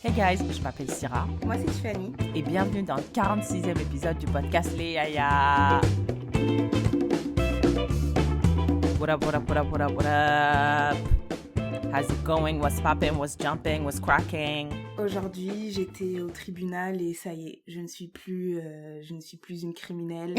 Hey guys, je m'appelle Syrah Moi, c'est Tiffany. et bienvenue dans le 46e épisode du podcast Les Yaya. What up, what up, what up, what up, what up? How's it going? What's popping? What's jumping? What's cracking? Aujourd'hui, j'étais au tribunal et ça y est, je ne suis plus une criminelle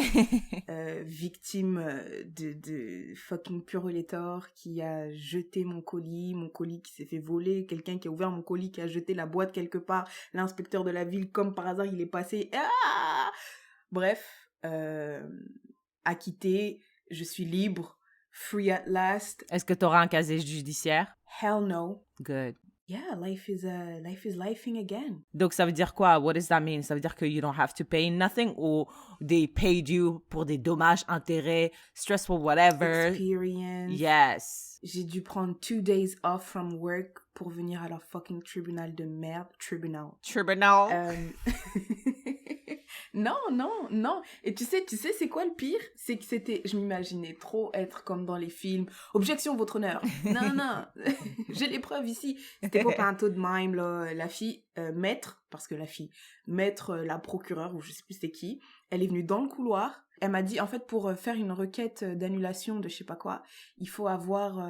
victime de fucking Purolator qui a jeté mon colis qui s'est fait voler, quelqu'un qui a ouvert mon colis, qui a jeté la boîte quelque part, l'inspecteur de la ville, comme par hasard, il est passé. Ah Bref, acquitté, je suis libre, free at last. Est-ce que tu auras un casier judiciaire? Hell no. Good. Yeah, life is lifing again. Donc ça veut dire quoi? What does that mean? Ça veut dire que you don't have to pay nothing ou they paid you pour des dommages, intérêts, stressful whatever? Experience. Yes. J'ai dû prendre 2 days off from work pour venir à leur fucking tribunal de merde. Tribunal. Non. Et tu sais, c'est quoi le pire? C'est que je m'imaginais trop être comme dans les films. Objection, votre honneur. Non. J'ai les preuves ici. C'était pas un taux de mime, là. La fille, maître, la procureure, ou je sais plus c'était qui, elle est venue dans le couloir. Elle m'a dit, en fait, pour faire une requête d'annulation de je sais pas quoi, il faut avoir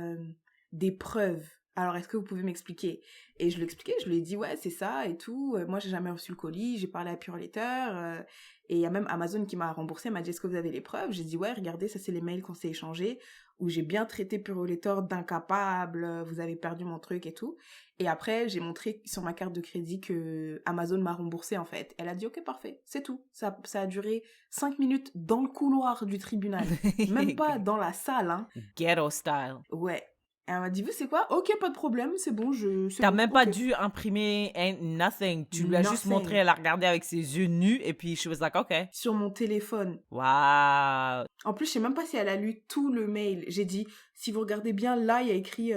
des preuves. Alors, est-ce que vous pouvez m'expliquer? Et je lui ai expliqué, je lui ai dit, ouais, c'est ça et tout. Moi, j'ai jamais reçu le colis, j'ai parlé à Purolator. Et il y a même Amazon qui m'a remboursé, elle m'a dit, est-ce que vous avez les preuves? J'ai dit, ouais, regardez, ça, c'est les mails qu'on s'est échangés, où j'ai bien traité Purolator d'incapable, vous avez perdu mon truc et tout. Et après, j'ai montré sur ma carte de crédit que Amazon m'a remboursé, en fait. Elle a dit, ok, parfait, c'est tout. Ça a duré 5 minutes dans le couloir du tribunal. Même pas dans la salle, hein. Ghetto style. Ouais. Elle m'a dit, vous, c'est quoi? Ok, pas de problème, c'est bon, T'as bon, même pas ok. dû imprimer nothing. Tu lui as juste montré, elle a regardé avec ses yeux nus et puis she was like, ok. Sur mon téléphone. Wow. En plus, je sais même pas si elle a lu tout le mail. J'ai dit, si vous regardez bien, là, il y a écrit,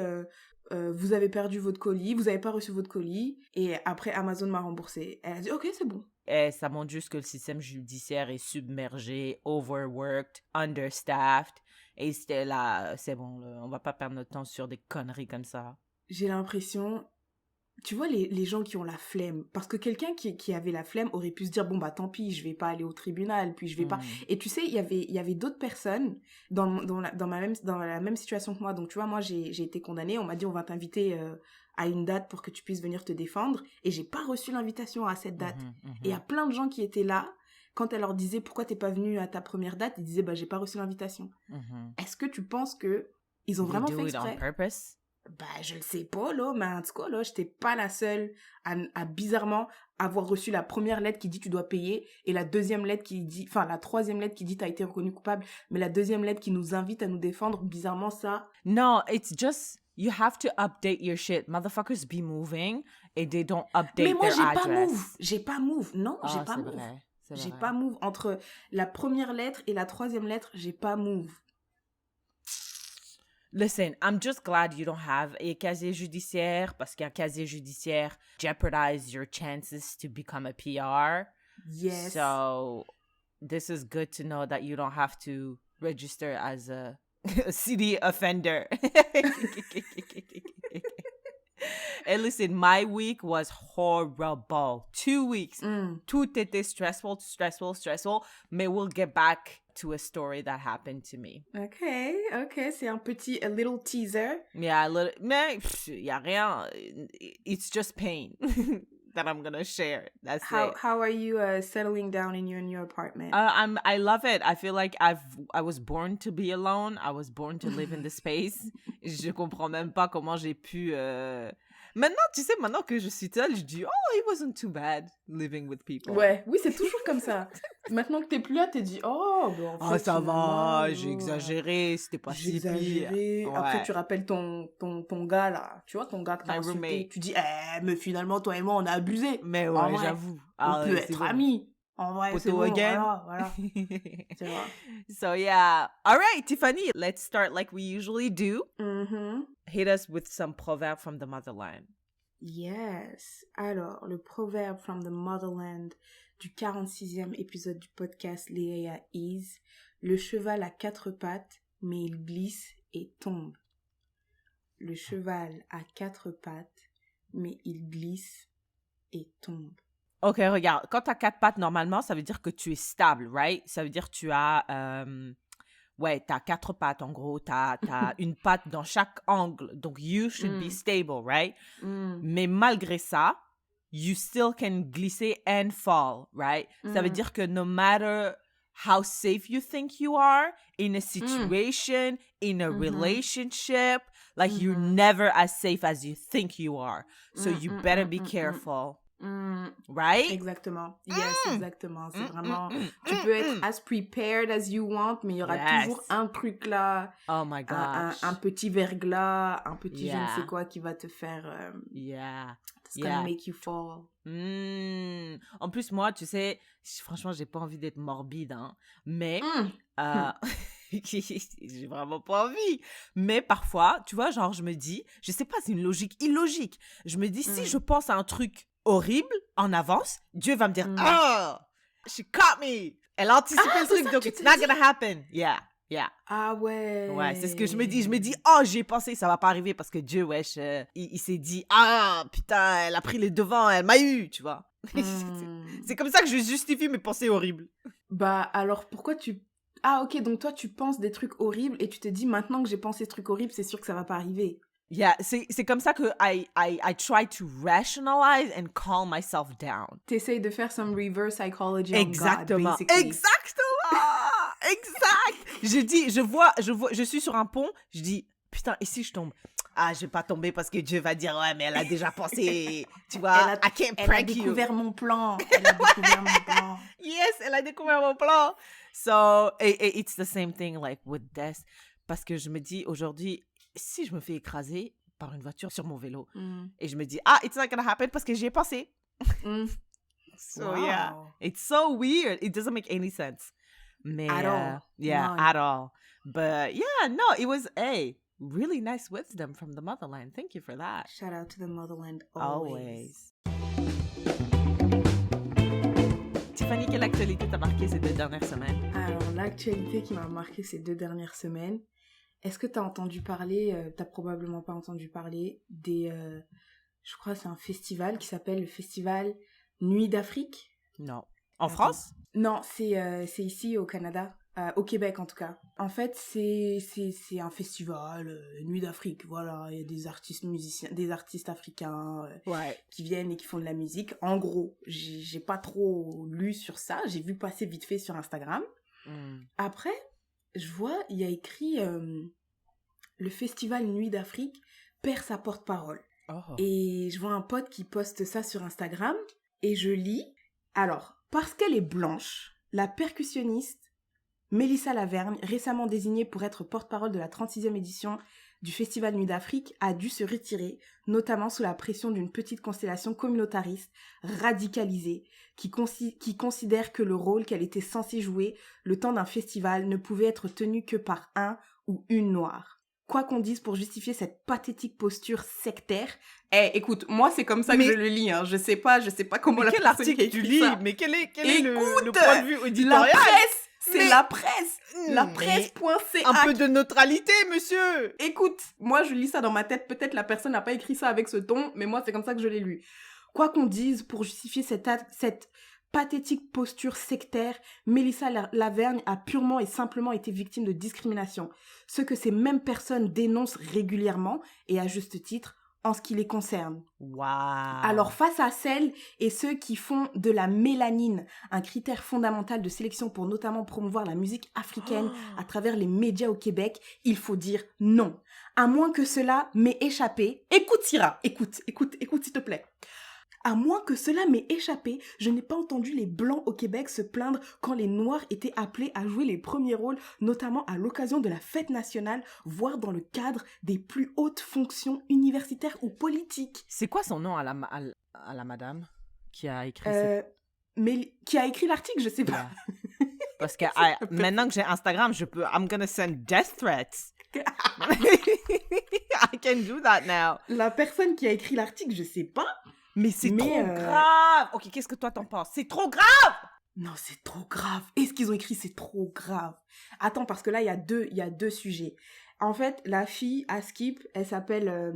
vous avez perdu votre colis, vous avez pas reçu votre colis. Et après, Amazon m'a remboursé. Elle a dit, ok, c'est bon. Et ça montre juste que le système judiciaire est submergé, overworked, understaffed. Et c'était là, c'est bon, là, on va pas perdre notre temps sur des conneries comme ça. J'ai l'impression, tu vois, les gens qui ont la flemme, parce que quelqu'un qui avait la flemme aurait pu se dire, bon, bah tant pis, je vais pas aller au tribunal, puis je vais pas... Et tu sais, il y avait d'autres personnes dans la même situation que moi. Donc, tu vois, moi, j'ai été condamnée, on m'a dit, on va t'inviter à une date pour que tu puisses venir te défendre, et j'ai pas reçu l'invitation à cette date. Et il y a plein de gens qui étaient là, quand elle leur disait, pourquoi t'es pas venu à ta première date, ils disaient, bah j'ai pas reçu l'invitation. Est-ce que tu penses que ils ont vraiment fait exprès? On purpose? Bah, je le sais pas, là, mais en tout cas, là, j'étais pas la seule à bizarrement avoir reçu la première lettre qui dit tu dois payer et la troisième lettre qui dit t'as été reconnu coupable, mais la deuxième lettre qui nous invite à nous défendre, bizarrement, ça. No, it's just, you have to update your shit. Motherfuckers be moving et they don't update Mais moi, their address. j'ai pas move. Non, j'ai pas move. Vrai. J'ai pas move. Entre la première lettre et la troisième lettre, j'ai pas move. Listen, I'm just glad you don't have a casier judiciaire parce qu'un casier judiciaire jeopardize your chances to become a PR. Yes. So this is good to know that you don't have to register as a city offender. And listen, my week was horrible. 2 weeks. Tout était stressful. Mais we'll get back to a story that happened to me. Okay, c'est a little teaser. Yeah, mais y a rien. It's just pain that I'm gonna share. That's it. How are you settling down in your new apartment? I love it. I feel like I was born to be alone. I was born to live in the space. Je comprends même pas comment j'ai pu. Maintenant, tu sais, maintenant que je suis seule, je dis, oh, it wasn't too bad living with people. Ouais, oui, c'est toujours comme ça. Maintenant que t'es plus là, t'es dit, oh, ben en fait, ça va, j'ai exagéré, c'était pas si pire. Ouais. Après, tu rappelles ton gars, là. Tu vois, ton gars que t'as insulté. Roommate. Tu dis, mais finalement, toi et moi, on a abusé. Mais ouais, vrai, j'avoue. On peut être amis. En vrai, c'est bon, voilà. Tu vois. So, yeah. All right, Tiffany, let's start like we usually do. Hit us with some proverb from the motherland. Yes. Alors, le proverbe from the motherland du 46e épisode du podcast Léa is: le cheval a 4 pattes, mais il glisse et tombe. Le cheval a 4 pattes, mais il glisse et tombe. Ok, regarde. Quand tu as 4 pattes, normalement, ça veut dire que tu es stable, right? Ça veut dire que tu as... ouais, tu as 4 pattes, en gros. Tu as une patte dans chaque angle. Donc, you should be stable, right? Mais malgré ça, you still can glisser and fall, right? Ça veut dire que no matter how safe you think you are in a situation, in a relationship, like you're never as safe as you think you are. So you better be careful. Right? Exactement. Yes, exactement. C'est vraiment... Tu peux être as prepared as you want, mais il y aura toujours un truc là. Oh my gosh. Un petit verglas, un petit je ne sais quoi qui va te faire... It's gonna make you fall. En plus, moi, tu sais, franchement, j'ai pas envie d'être morbide, hein. Mais... j'ai vraiment pas envie. Mais parfois, tu vois, genre, je me dis... Je sais pas, c'est une logique illogique. Je me dis, si je pense à un truc horrible en avance, Dieu va me dire oh, she caught me. Elle a anticipé le truc, donc it's not gonna happen. Yeah. Ah ouais. Ouais, c'est ce que je me dis. Je me dis, oh, j'y ai pensé, ça va pas arriver parce que Dieu, wesh, il s'est dit, ah, putain, elle a pris les devants, elle m'a eu, tu vois. C'est comme ça que je justifie mes pensées horribles. Bah, alors pourquoi tu... Ah, ok, donc toi, tu penses des trucs horribles et tu te dis, maintenant que j'ai pensé ce truc horrible, c'est sûr que ça va pas arriver. Yeah, c'est comme ça que I try to rationalize and calm myself down. T'essayes de faire some reverse psychology Exactement. on God, basically. Exact. Je suis sur un pont, je dis, putain, et si je tombe? Ah, je vais pas tomber parce que Dieu va dire, ouais, mais elle a déjà pensé, tu vois, elle a découvert mon plan. Elle a découvert mon plan. Yes, elle a découvert mon plan. So, it's the same thing, like, with this. Parce que je me dis, aujourd'hui, si je me fais écraser par une voiture sur mon vélo, et je me dis, ah, it's not gonna happen parce que j'y ai pensé. So, yeah. It's so weird. It doesn't make any sense. Mais, at all. Yeah, No. at all. But, yeah, no, it was, really nice wisdom from the motherland. Thank you for that. Shout out to the motherland always. Tiffany, quelle actualité t'a marqué ces 2 dernières semaines? Alors, l'actualité qui m'a marqué ces 2 dernières semaines, est-ce que t'as entendu parler, t'as probablement pas entendu parler des, je crois que c'est un festival qui s'appelle le festival Nuit d'Afrique? Non. En France? Non, c'est ici au Canada. Au Québec en tout cas. En fait, c'est un festival, Nuit d'Afrique, voilà, il y a des artistes musiciens, des artistes africains qui viennent et qui font de la musique. En gros, j'ai pas trop lu sur ça, j'ai vu passer vite fait sur Instagram. Après, je vois, il y a écrit le festival Nuit d'Afrique perd sa porte-parole. Et je vois un pote qui poste ça sur Instagram et je lis. Alors, parce qu'elle est blanche, la percussionniste Mélissa Lavergne, récemment désignée pour être porte-parole de la 36e édition du Festival Nuit d'Afrique, a dû se retirer, notamment sous la pression d'une petite constellation communautariste radicalisée qui considère que le rôle qu'elle était censée jouer le temps d'un festival ne pouvait être tenu que par un ou une noire. Quoi qu'on dise pour justifier cette pathétique posture sectaire. Écoute, moi c'est comme ça que je le lis, hein. Je sais pas comment mais la personne qui a écrit ça. Mais quel est le point de vue éditorial? La presse, c'est la presse. La presse.ch. Un peu de neutralité, monsieur. Écoute, moi je lis ça dans ma tête, peut-être la personne n'a pas écrit ça avec ce ton, mais moi c'est comme ça que je l'ai lu. Quoi qu'on dise pour justifier cette pathétique posture sectaire, Mélissa Lavergne a purement et simplement été victime de discrimination. Ce que ces mêmes personnes dénoncent régulièrement, et à juste titre, en ce qui les concerne. Wow. Alors face à celles et ceux qui font de la mélanine un critère fondamental de sélection pour notamment promouvoir la musique africaine à travers les médias au Québec, il faut dire non. À moins que cela m'ait échappé... Écoute Syrah, écoute s'il te plaît. À moins que cela m'ait échappé, je n'ai pas entendu les Blancs au Québec se plaindre quand les Noirs étaient appelés à jouer les premiers rôles, notamment à l'occasion de la fête nationale, voire dans le cadre des plus hautes fonctions universitaires ou politiques. C'est quoi son nom à la madame qui a écrit mais qui a écrit l'article, je sais pas. Yeah. Parce que maintenant que j'ai Instagram, I'm gonna send death threats. I can do that now. La personne qui a écrit l'article, je sais pas. Mais c'est trop grave. Ok, qu'est-ce que toi t'en penses? C'est trop grave. Non, c'est trop grave. Et ce qu'ils ont écrit, c'est trop grave. Attends, parce que là, il y a deux sujets. En fait, la fille, à Skip, elle s'appelle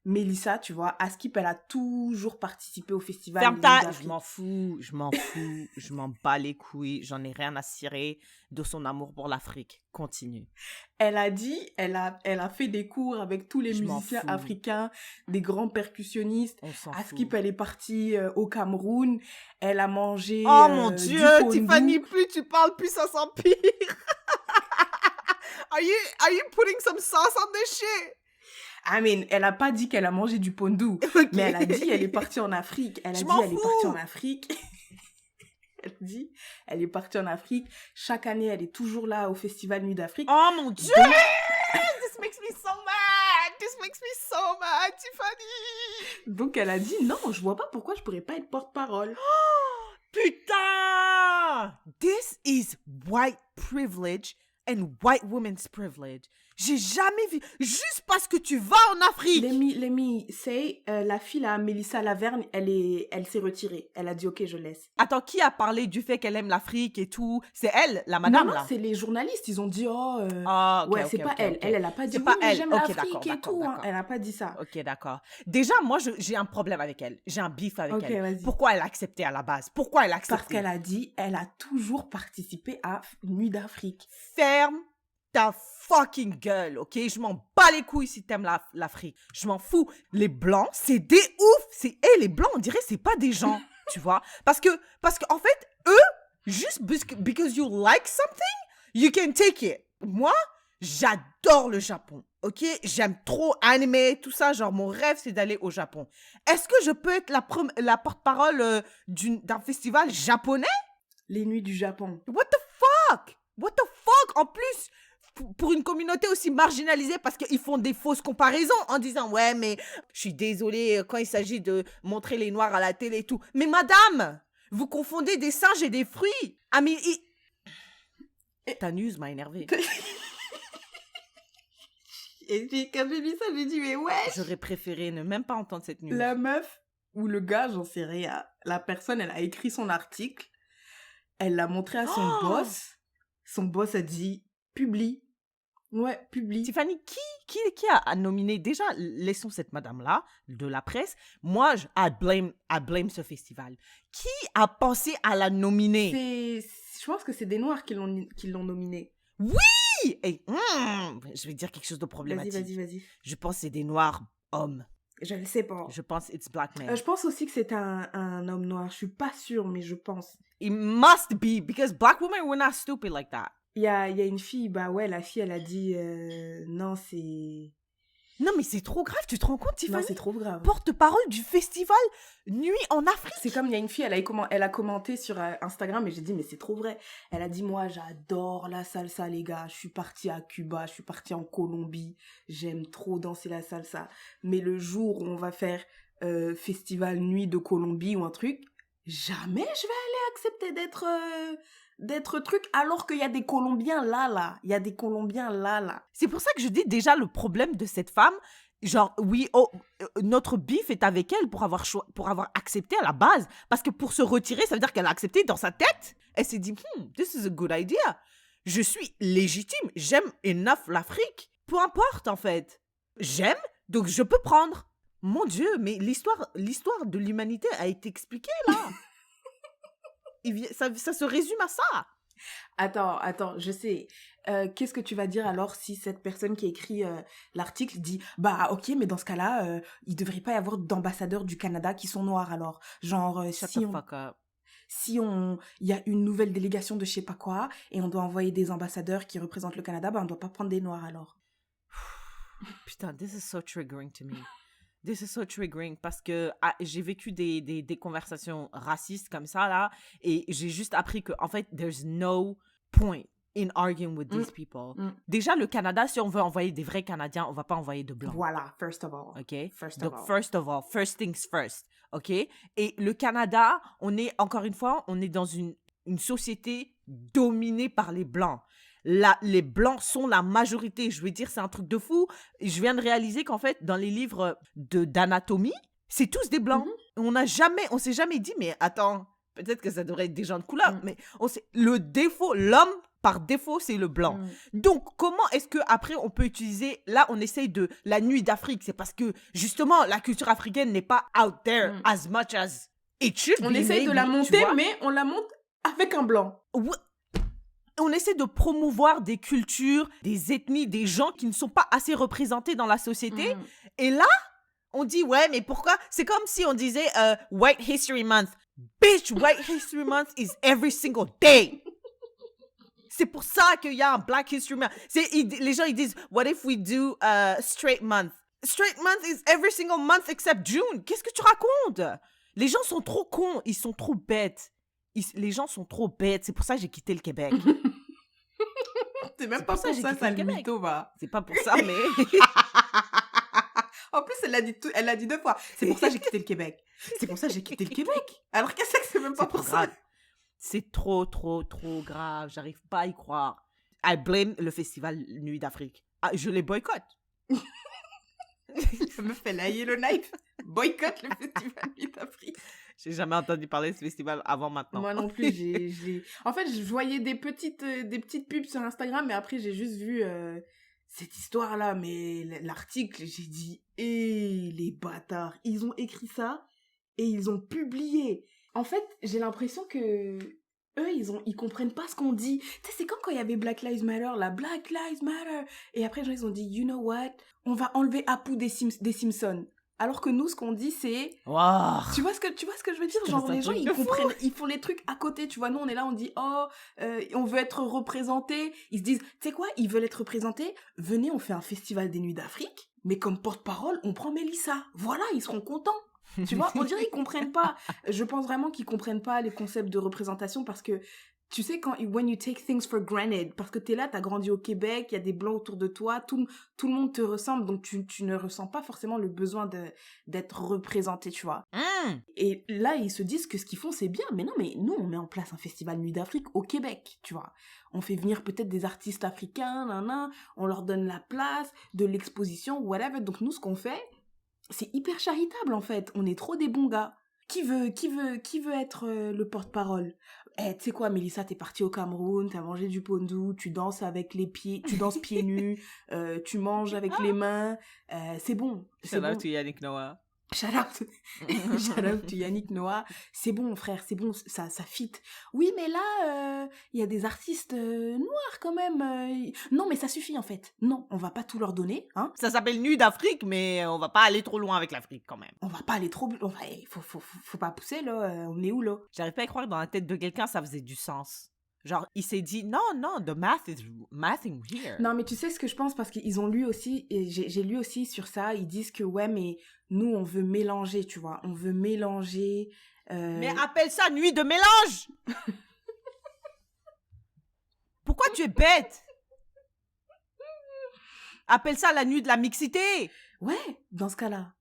Mélissa, tu vois, Askip, elle a toujours participé au festival. Ferme Nuit ta... Je d'Afrique. m'en fous, je m'en bats les couilles, j'en ai rien à cirer de son amour pour l'Afrique. Continue. Elle a dit, elle a fait des cours avec tous les Je m'en musiciens fous. africains, des grands percussionnistes. On s'en Askip, fout. elle est partie au Cameroun. Elle a mangé Oh mon du Dieu, pondu. Tiffany, plus tu parles, plus ça s'empire. Are you putting some sauce on this shit? I mean, elle a pas dit qu'elle a mangé du pondu, Ok. mais elle a dit elle est partie en Afrique. Elle a Je dit m'en elle est partie fous. en Afrique. Elle dit elle est partie en Afrique. Chaque année, elle est toujours là au Festival Nuit d'Afrique. Oh mon Dieu! This makes me so mad! This makes me so mad, Tiffany! Donc elle a dit non, je vois pas pourquoi je pourrais pas être porte-parole. Putain! This is white privilege and white women's privilege. J'ai jamais vu... Juste parce que tu vas en Afrique! Let me say, la fille là, Mélissa Lavergne, elle s'est retirée. Elle a dit ok, je laisse. Attends, qui a parlé du fait qu'elle aime l'Afrique et tout? C'est elle, la madame, non, là? c'est les journalistes. Ils ont dit oh. Ah, ok, ouais, ok, c'est pas ok, elle. ok. Elle a pas dit C'est oui, pas mais elle. j'aime Ok, l'Afrique d'accord, et d'accord, tout. hein. d'accord. Elle a pas dit ça. Ok, d'accord. Déjà, moi, j'ai un problème avec elle. J'ai un beef avec Ok, elle. vas-y. Pourquoi elle a accepté à la base? Pourquoi elle a accepté? Parce qu'elle a dit, elle a toujours participé à Nuit d'Afrique. Ferme ta fucking gueule, ok? Je m'en bats les couilles si t'aimes l'Afrique. Je m'en fous. Les Blancs, c'est des ouf. Les Blancs, on dirait, c'est pas des gens, tu vois? Parce que, en fait, eux, juste because you like something, you can take it. Moi, j'adore le Japon, ok? J'aime trop animer, tout ça. Genre, mon rêve, c'est d'aller au Japon. Est-ce que je peux être la porte-parole d'un festival japonais? Les Nuits du Japon. What the fuck? What the fuck? En plus, pour une communauté aussi marginalisée, parce qu'ils font des fausses comparaisons en disant « Ouais, mais je suis désolée quand il s'agit de montrer les Noirs à la télé et tout. » Mais madame, vous confondez des singes et des fruits. Ah, mais... Ta news m'a énervée. Et puis, quand j'ai vu ça, j'ai dit, mais ouais. J'aurais préféré ne même pas entendre cette news. La meuf ou le gars, j'en sais rien. La personne, elle a écrit son article. Elle l'a montré à son boss. Son boss a dit, publie. Ouais, publie. Tiffany, qui a nominé? Déjà, laissons cette madame-là, de la presse. Moi, I blame ce festival. Qui a pensé à la nominer? Je pense que c'est des Noirs qui l'ont nominée. Oui! Et, je vais dire quelque chose de problématique. Vas-y. Je pense que c'est des Noirs hommes. Je ne sais pas. Je pense it's black men. Je pense aussi que c'est un homme noir. Je suis pas sûre, mais je pense. It must be, because black women were not stupid like that. Il y a une fille, bah ouais, la fille, elle a dit non, c'est... Non, mais c'est trop grave, tu te rends compte, Tiffany? Non, c'est trop grave. Porte-parole du festival Nuit en Afrique. C'est comme il y a une fille, elle a commenté sur Instagram et j'ai dit, mais c'est trop vrai. Elle a dit, moi, j'adore la salsa, les gars. Je suis partie à Cuba, je suis partie en Colombie. J'aime trop danser la salsa. Mais le jour où on va faire festival Nuit de Colombie ou un truc, jamais je vais aller accepter d'être truc alors qu'il y a des Colombiens là. Il y a des Colombiens là. C'est pour ça que je dis déjà le problème de cette femme. Genre, oui, notre bif est avec elle pour avoir accepté à la base. Parce que pour se retirer, ça veut dire qu'elle a accepté dans sa tête. Elle s'est dit, this is a good idea. Je suis légitime. J'aime enough l'Afrique. Peu importe, en fait. J'aime, donc je peux prendre. Mon Dieu, mais l'histoire de l'humanité a été expliquée, là. Ça se résume à ça. Attends, je sais. Qu'est-ce que tu vas dire alors si cette personne qui a écrit l'article dit bah ok, mais dans ce cas-là, il devrait pas y avoir d'ambassadeurs du Canada qui sont noirs alors. Genre Shut the fuck up. Si il y a une nouvelle délégation de je sais pas quoi et on doit envoyer des ambassadeurs qui représentent le Canada, bah on doit pas prendre des noirs alors. Putain, this is so triggering to me. This is so triggering parce que j'ai vécu des conversations racistes comme ça, là, et j'ai juste appris que, en fait, there's no point in arguing with these people. Déjà, le Canada, si on veut envoyer des vrais Canadiens, on va pas envoyer de blancs. Voilà, first of all. OK? First of all, first things first. OK? Et le Canada, encore une fois, on est dans une société dominée par les Blancs. Les Blancs sont la majorité. Je veux dire, c'est un truc de fou. Je viens de réaliser qu'en fait, dans les livres d'anatomie, c'est tous des Blancs. On s'est jamais dit, mais attends, peut-être que ça devrait être des gens de couleur, mais le défaut, l'homme, par défaut, c'est le blanc. Mm. Donc, comment est-ce qu'après, on peut utiliser... Là, on essaye de... La nuit d'Afrique, c'est parce que, justement, la culture africaine n'est pas out there as much as it should be. On essaye de la monter, mais on la monte avec un blanc. On essaie de promouvoir des cultures, des ethnies, des gens qui ne sont pas assez représentés dans la société. Et là, on dit, ouais, mais pourquoi? C'est comme si on disait White History Month. Bitch, White History Month is every single day. C'est pour ça qu'il y a un Black History Month. Les gens, ils disent, what if we do Straight Month? Straight Month is every single month except June. Qu'est-ce que tu racontes? Les gens sont trop cons, ils sont trop bêtes. Les gens sont trop bêtes. C'est pour ça que j'ai quitté le Québec. C'est même pas pour ça, ça le mytho, va. C'est pas pour ça, mais... En plus, elle l'a dit 2 fois. C'est pour ça que j'ai quitté le Québec. C'est pour ça que j'ai quitté le Québec. Alors qu'est-ce que c'est même pas pour ça. C'est trop, trop, trop grave. J'arrive pas à y croire. I blame le festival Nuit d'Afrique. Ah, je les boycotte. Ça me fait la Yellowknife. Boycotte le festival Nuit d'Afrique. J'ai jamais entendu parler de ce festival avant maintenant. Moi non plus. En fait, je voyais des petites pubs sur Instagram, mais après, j'ai juste vu cette histoire-là. Mais l'article, j'ai dit, les bâtards, ils ont écrit ça et ils ont publié. En fait, j'ai l'impression que eux, ils comprennent pas ce qu'on dit. Tu sais, c'est comme quand il y avait Black Lives Matter, là, Black Lives Matter. Et après, les gens, ils ont dit, you know what? On va enlever Apu des Simpsons. Alors que nous, ce qu'on dit, c'est... Wow. Tu vois ce que je veux dire? Genre, les gens, ils comprennent, ils font les trucs à côté, tu vois. Nous, on est là, on dit, on veut être représentés. Ils se disent, tu sais quoi? Ils veulent être représentés. Venez, on fait un festival des Nuits d'Afrique. Mais comme porte-parole, on prend Mélissa. Voilà, ils seront contents. Tu vois, on dirait qu'ils comprennent pas. Je pense vraiment qu'ils comprennent pas les concepts de représentation parce que, tu sais, when you take things for granted, parce que t'es là, t'as grandi au Québec, il y a des Blancs autour de toi, tout le monde te ressemble, donc tu ne ressens pas forcément le besoin d'être représenté, tu vois. Et là, ils se disent que ce qu'ils font, c'est bien, mais non, mais nous, on met en place un festival Nuit d'Afrique au Québec, tu vois. On fait venir peut-être des artistes africains, on leur donne la place, de l'exposition, whatever. Donc nous, ce qu'on fait, c'est hyper charitable, en fait. On est trop des bons gars. Qui veut être le porte-parole? Tu sais quoi, Mélissa, t'es partie au Cameroun, t'as mangé du pondu, tu danses avec les pieds, tu danses pieds nus, tu manges avec les mains, c'est bon. Shout out to Yannick Noah. Shout out to Yannick Noah. C'est bon, frère, c'est bon, ça fit. Oui, mais là, il y a des artistes noirs quand même. Non, mais ça suffit en fait. Non, on va pas tout leur donner, hein. Ça s'appelle Nuit d'Afrique, mais on va pas aller trop loin avec l'Afrique quand même. On va pas aller trop... Faut pas pousser, là. On est où, là? J'arrive pas à croire que dans la tête de quelqu'un, ça faisait du sens. Genre, il s'est dit, non, the math is mathing here. Non, mais tu sais ce que je pense, parce qu'ils ont lu aussi, et j'ai lu aussi sur ça, ils disent que, ouais, mais nous, on veut mélanger, tu vois. On veut mélanger... Mais appelle ça nuit de mélange. Pourquoi tu es bête? Appelle ça la nuit de la mixité. Ouais, dans ce cas-là.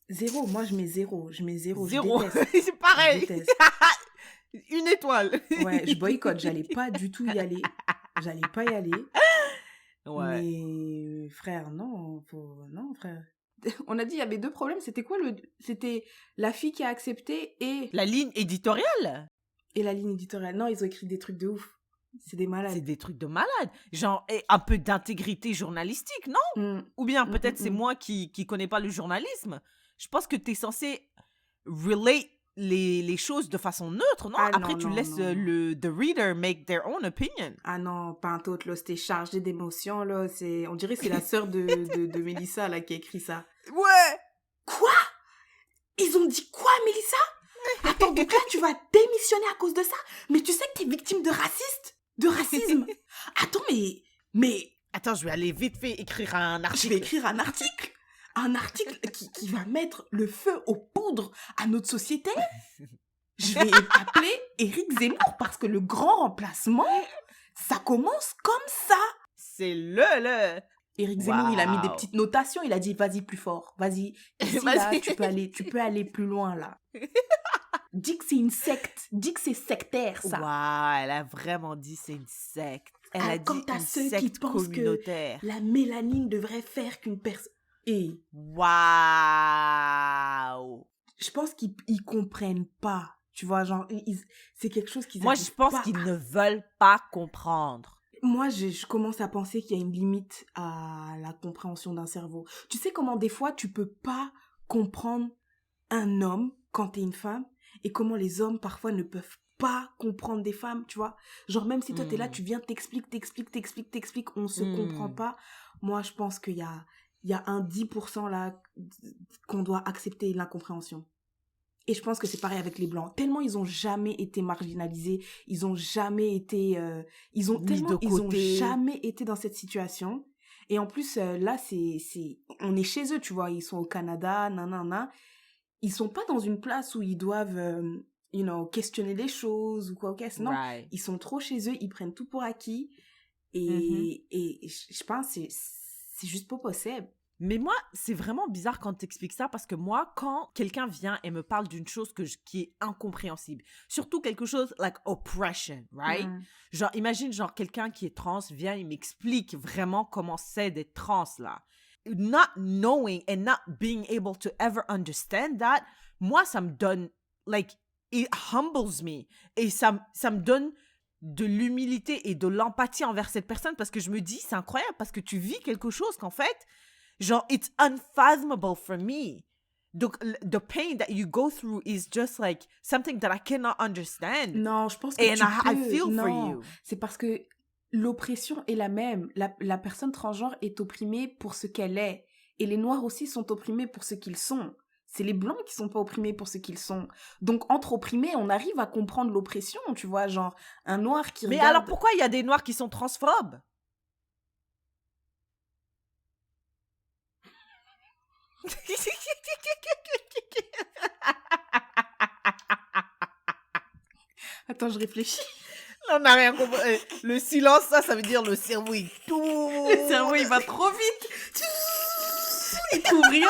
0, moi, je mets 0. Je mets 0. Zéro. Je déteste. C'est pareil. Je déteste. 1 étoile. Ouais, je boycotte. J'allais pas du tout y aller. Ouais. Mais frère, non, non, frère. On a dit il y avait 2 problèmes. C'était quoi C'était la fille qui a accepté et la ligne éditoriale. Et la ligne éditoriale. Non, ils ont écrit des trucs de ouf. C'est des malades. C'est des trucs de malades. Genre, un peu d'intégrité journalistique, non? Ou bien peut-être c'est moi qui connais pas le journalisme. Je pense que t'es censé relate les choses de façon neutre, non? Après, tu laisses the reader make their own opinion. Ah non, pas un autre, là, c'était chargé d'émotions, là. On dirait que c'est la sœur de Mélissa, là, qui a écrit ça. Ouais! Quoi? Ils ont dit quoi, Mélissa? Attends, donc là, tu vas démissionner à cause de ça? Mais tu sais que t'es victime de racisme. Attends, mais... Attends, je vais aller vite fait écrire un article. Je vais écrire un article. Un article qui va mettre le feu aux poudres à notre société. Je vais appeler Éric Zemmour parce que le grand remplacement, ça commence comme ça. C'est le... Éric Zemmour, il a mis des petites notations. Il a dit, vas-y plus fort. Vas-y. Ici, là, tu peux aller plus loin, là. Dis que c'est une secte. Dis que c'est sectaire, ça. Waouh, elle a vraiment dit c'est une secte. Elle a dit une secte communautaire. Que la mélanine devrait faire qu'une personne... Waouh. Je pense qu'ils comprennent pas, Tu vois, genre, c'est quelque chose qu'ils Moi, arrivent je pense pas qu'ils à- ne veulent pas comprendre. Moi, je commence à penser qu'il y a une limite à la compréhension d'un cerveau. Tu sais comment des fois, tu peux pas comprendre un homme quand t'es une femme et comment les hommes parfois ne peuvent pas comprendre des femmes, tu vois. Genre même si toi t'es là, Hmm. tu viens, t'expliques, on se comprend Hmm. pas. Moi, je pense qu'il y a un 10% là qu'on doit accepter l'incompréhension. Et je pense que c'est pareil avec les blancs. Tellement ils ont jamais été marginalisés, ils ont jamais été, Mis de ils ont côté. jamais été dans cette situation. Et en plus, là, on est chez eux, tu vois. Ils sont au Canada, nanana. Ils sont pas dans une place où ils doivent, questionner les choses ou quoi, ok. Non, Right. ils sont trop chez eux, ils prennent tout pour acquis. Mhm. Et je pense que c'est juste pas possible. Mais moi, c'est vraiment bizarre quand tu expliques ça parce que moi, quand quelqu'un vient et me parle d'une chose qui est incompréhensible, surtout quelque chose like oppression, right? Mm. Genre, imagine, genre, quelqu'un qui est trans vient, il m'explique vraiment comment c'est d'être trans, là. Not knowing and not being able to ever understand that, moi, ça me donne, like, it humbles me. Et ça me donne de l'humilité et de l'empathie envers cette personne parce que je me dis, c'est incroyable parce que tu vis quelque chose qu'en fait, genre, it's unfathomable for me. Donc, the pain that you go through is just like something that I cannot understand. Non, je pense que And tu I peux. feel for Non, you. c'est parce que l'oppression est la même. La personne transgenre est opprimée pour ce qu'elle est. Et les Noirs aussi sont opprimés pour ce qu'ils sont. C'est les Blancs qui sont pas opprimés pour ce qu'ils sont. Donc, entre opprimés, on arrive à comprendre l'oppression, tu vois. Genre, un Noir qui Mais alors, regarde... pourquoi il y a des Noirs qui sont transphobes? Attends, je réfléchis. On n'a rien compris. Le silence, ça veut dire le cerveau, il tourne. Le cerveau, il va trop vite. Il trouve rien.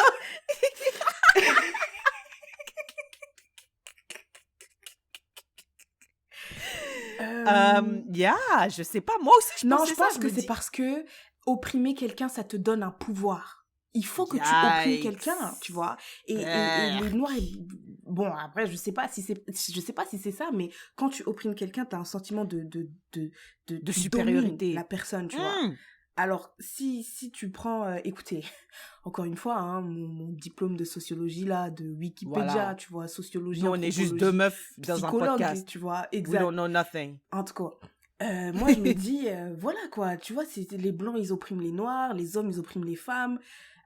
Yeah, je sais pas. Moi aussi, je Non, pensais je pense ça. que Me c'est dis... parce que opprimer quelqu'un, ça te donne un pouvoir. Il faut que tu opprimes Yikes. quelqu'un, tu vois. Et les Noirs, bon, après, je sais pas si c'est ça, mais quand tu opprimes quelqu'un, t'as un sentiment de tu supériorité. domines la personne, tu vois. Alors, si tu prends, écoutez, encore une fois, hein, mon diplôme de sociologie, là, de Wikipédia, Voilà. tu vois, sociologie, Nous, on est juste deux meufs dans un psychologue, podcast. tu vois, We exact. don't know nothing. En tout cas, moi, je me dis, voilà, quoi, tu vois, c'est les Blancs, ils oppriment les Noirs, les hommes, ils oppriment les femmes.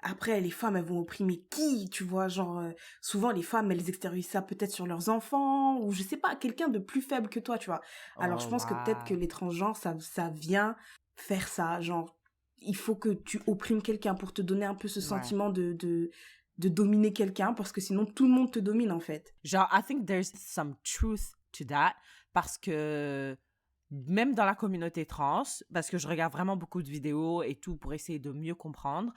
Après, les femmes, elles vont opprimer qui, tu vois, genre, souvent, les femmes, elles extériorisent ça peut-être sur leurs enfants, ou je sais pas, quelqu'un de plus faible que toi, tu vois. Alors, je pense que peut-être que les transgenres, ça vient faire ça, genre, il faut que tu opprimes quelqu'un pour te donner un peu ce sentiment de dominer quelqu'un, parce que sinon, tout le monde te domine, en fait. Genre, I think there's some truth to that, parce que même dans la communauté trans, parce que je regarde vraiment beaucoup de vidéos et tout pour essayer de mieux comprendre,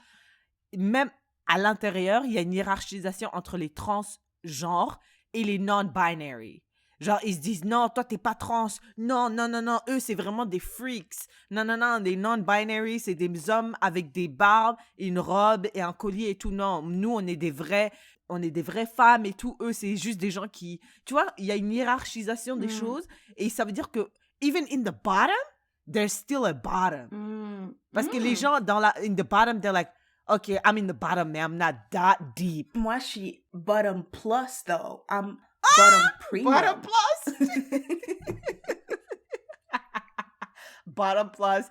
même à l'intérieur, il y a une hiérarchisation entre les transgenres et les non-binary. Genre, ils se disent, non, toi, t'es pas trans. Non, non, non, non, eux, c'est vraiment des freaks. Non, non, non, les non-binary, c'est des hommes avec des barbes, une robe et un collier et tout. Non, nous, on est des vraies femmes et tout. Eux, c'est juste des gens qui... Tu vois, il y a une hiérarchisation des choses et ça veut dire que, even in the bottom, there's still a bottom. Parce que les gens, in the bottom, they're like, okay, I'm in the bottom, man. I'm not that deep. Moi, je suis bottom plus, though. I'm bottom premium. Bottom plus? Bottom plus.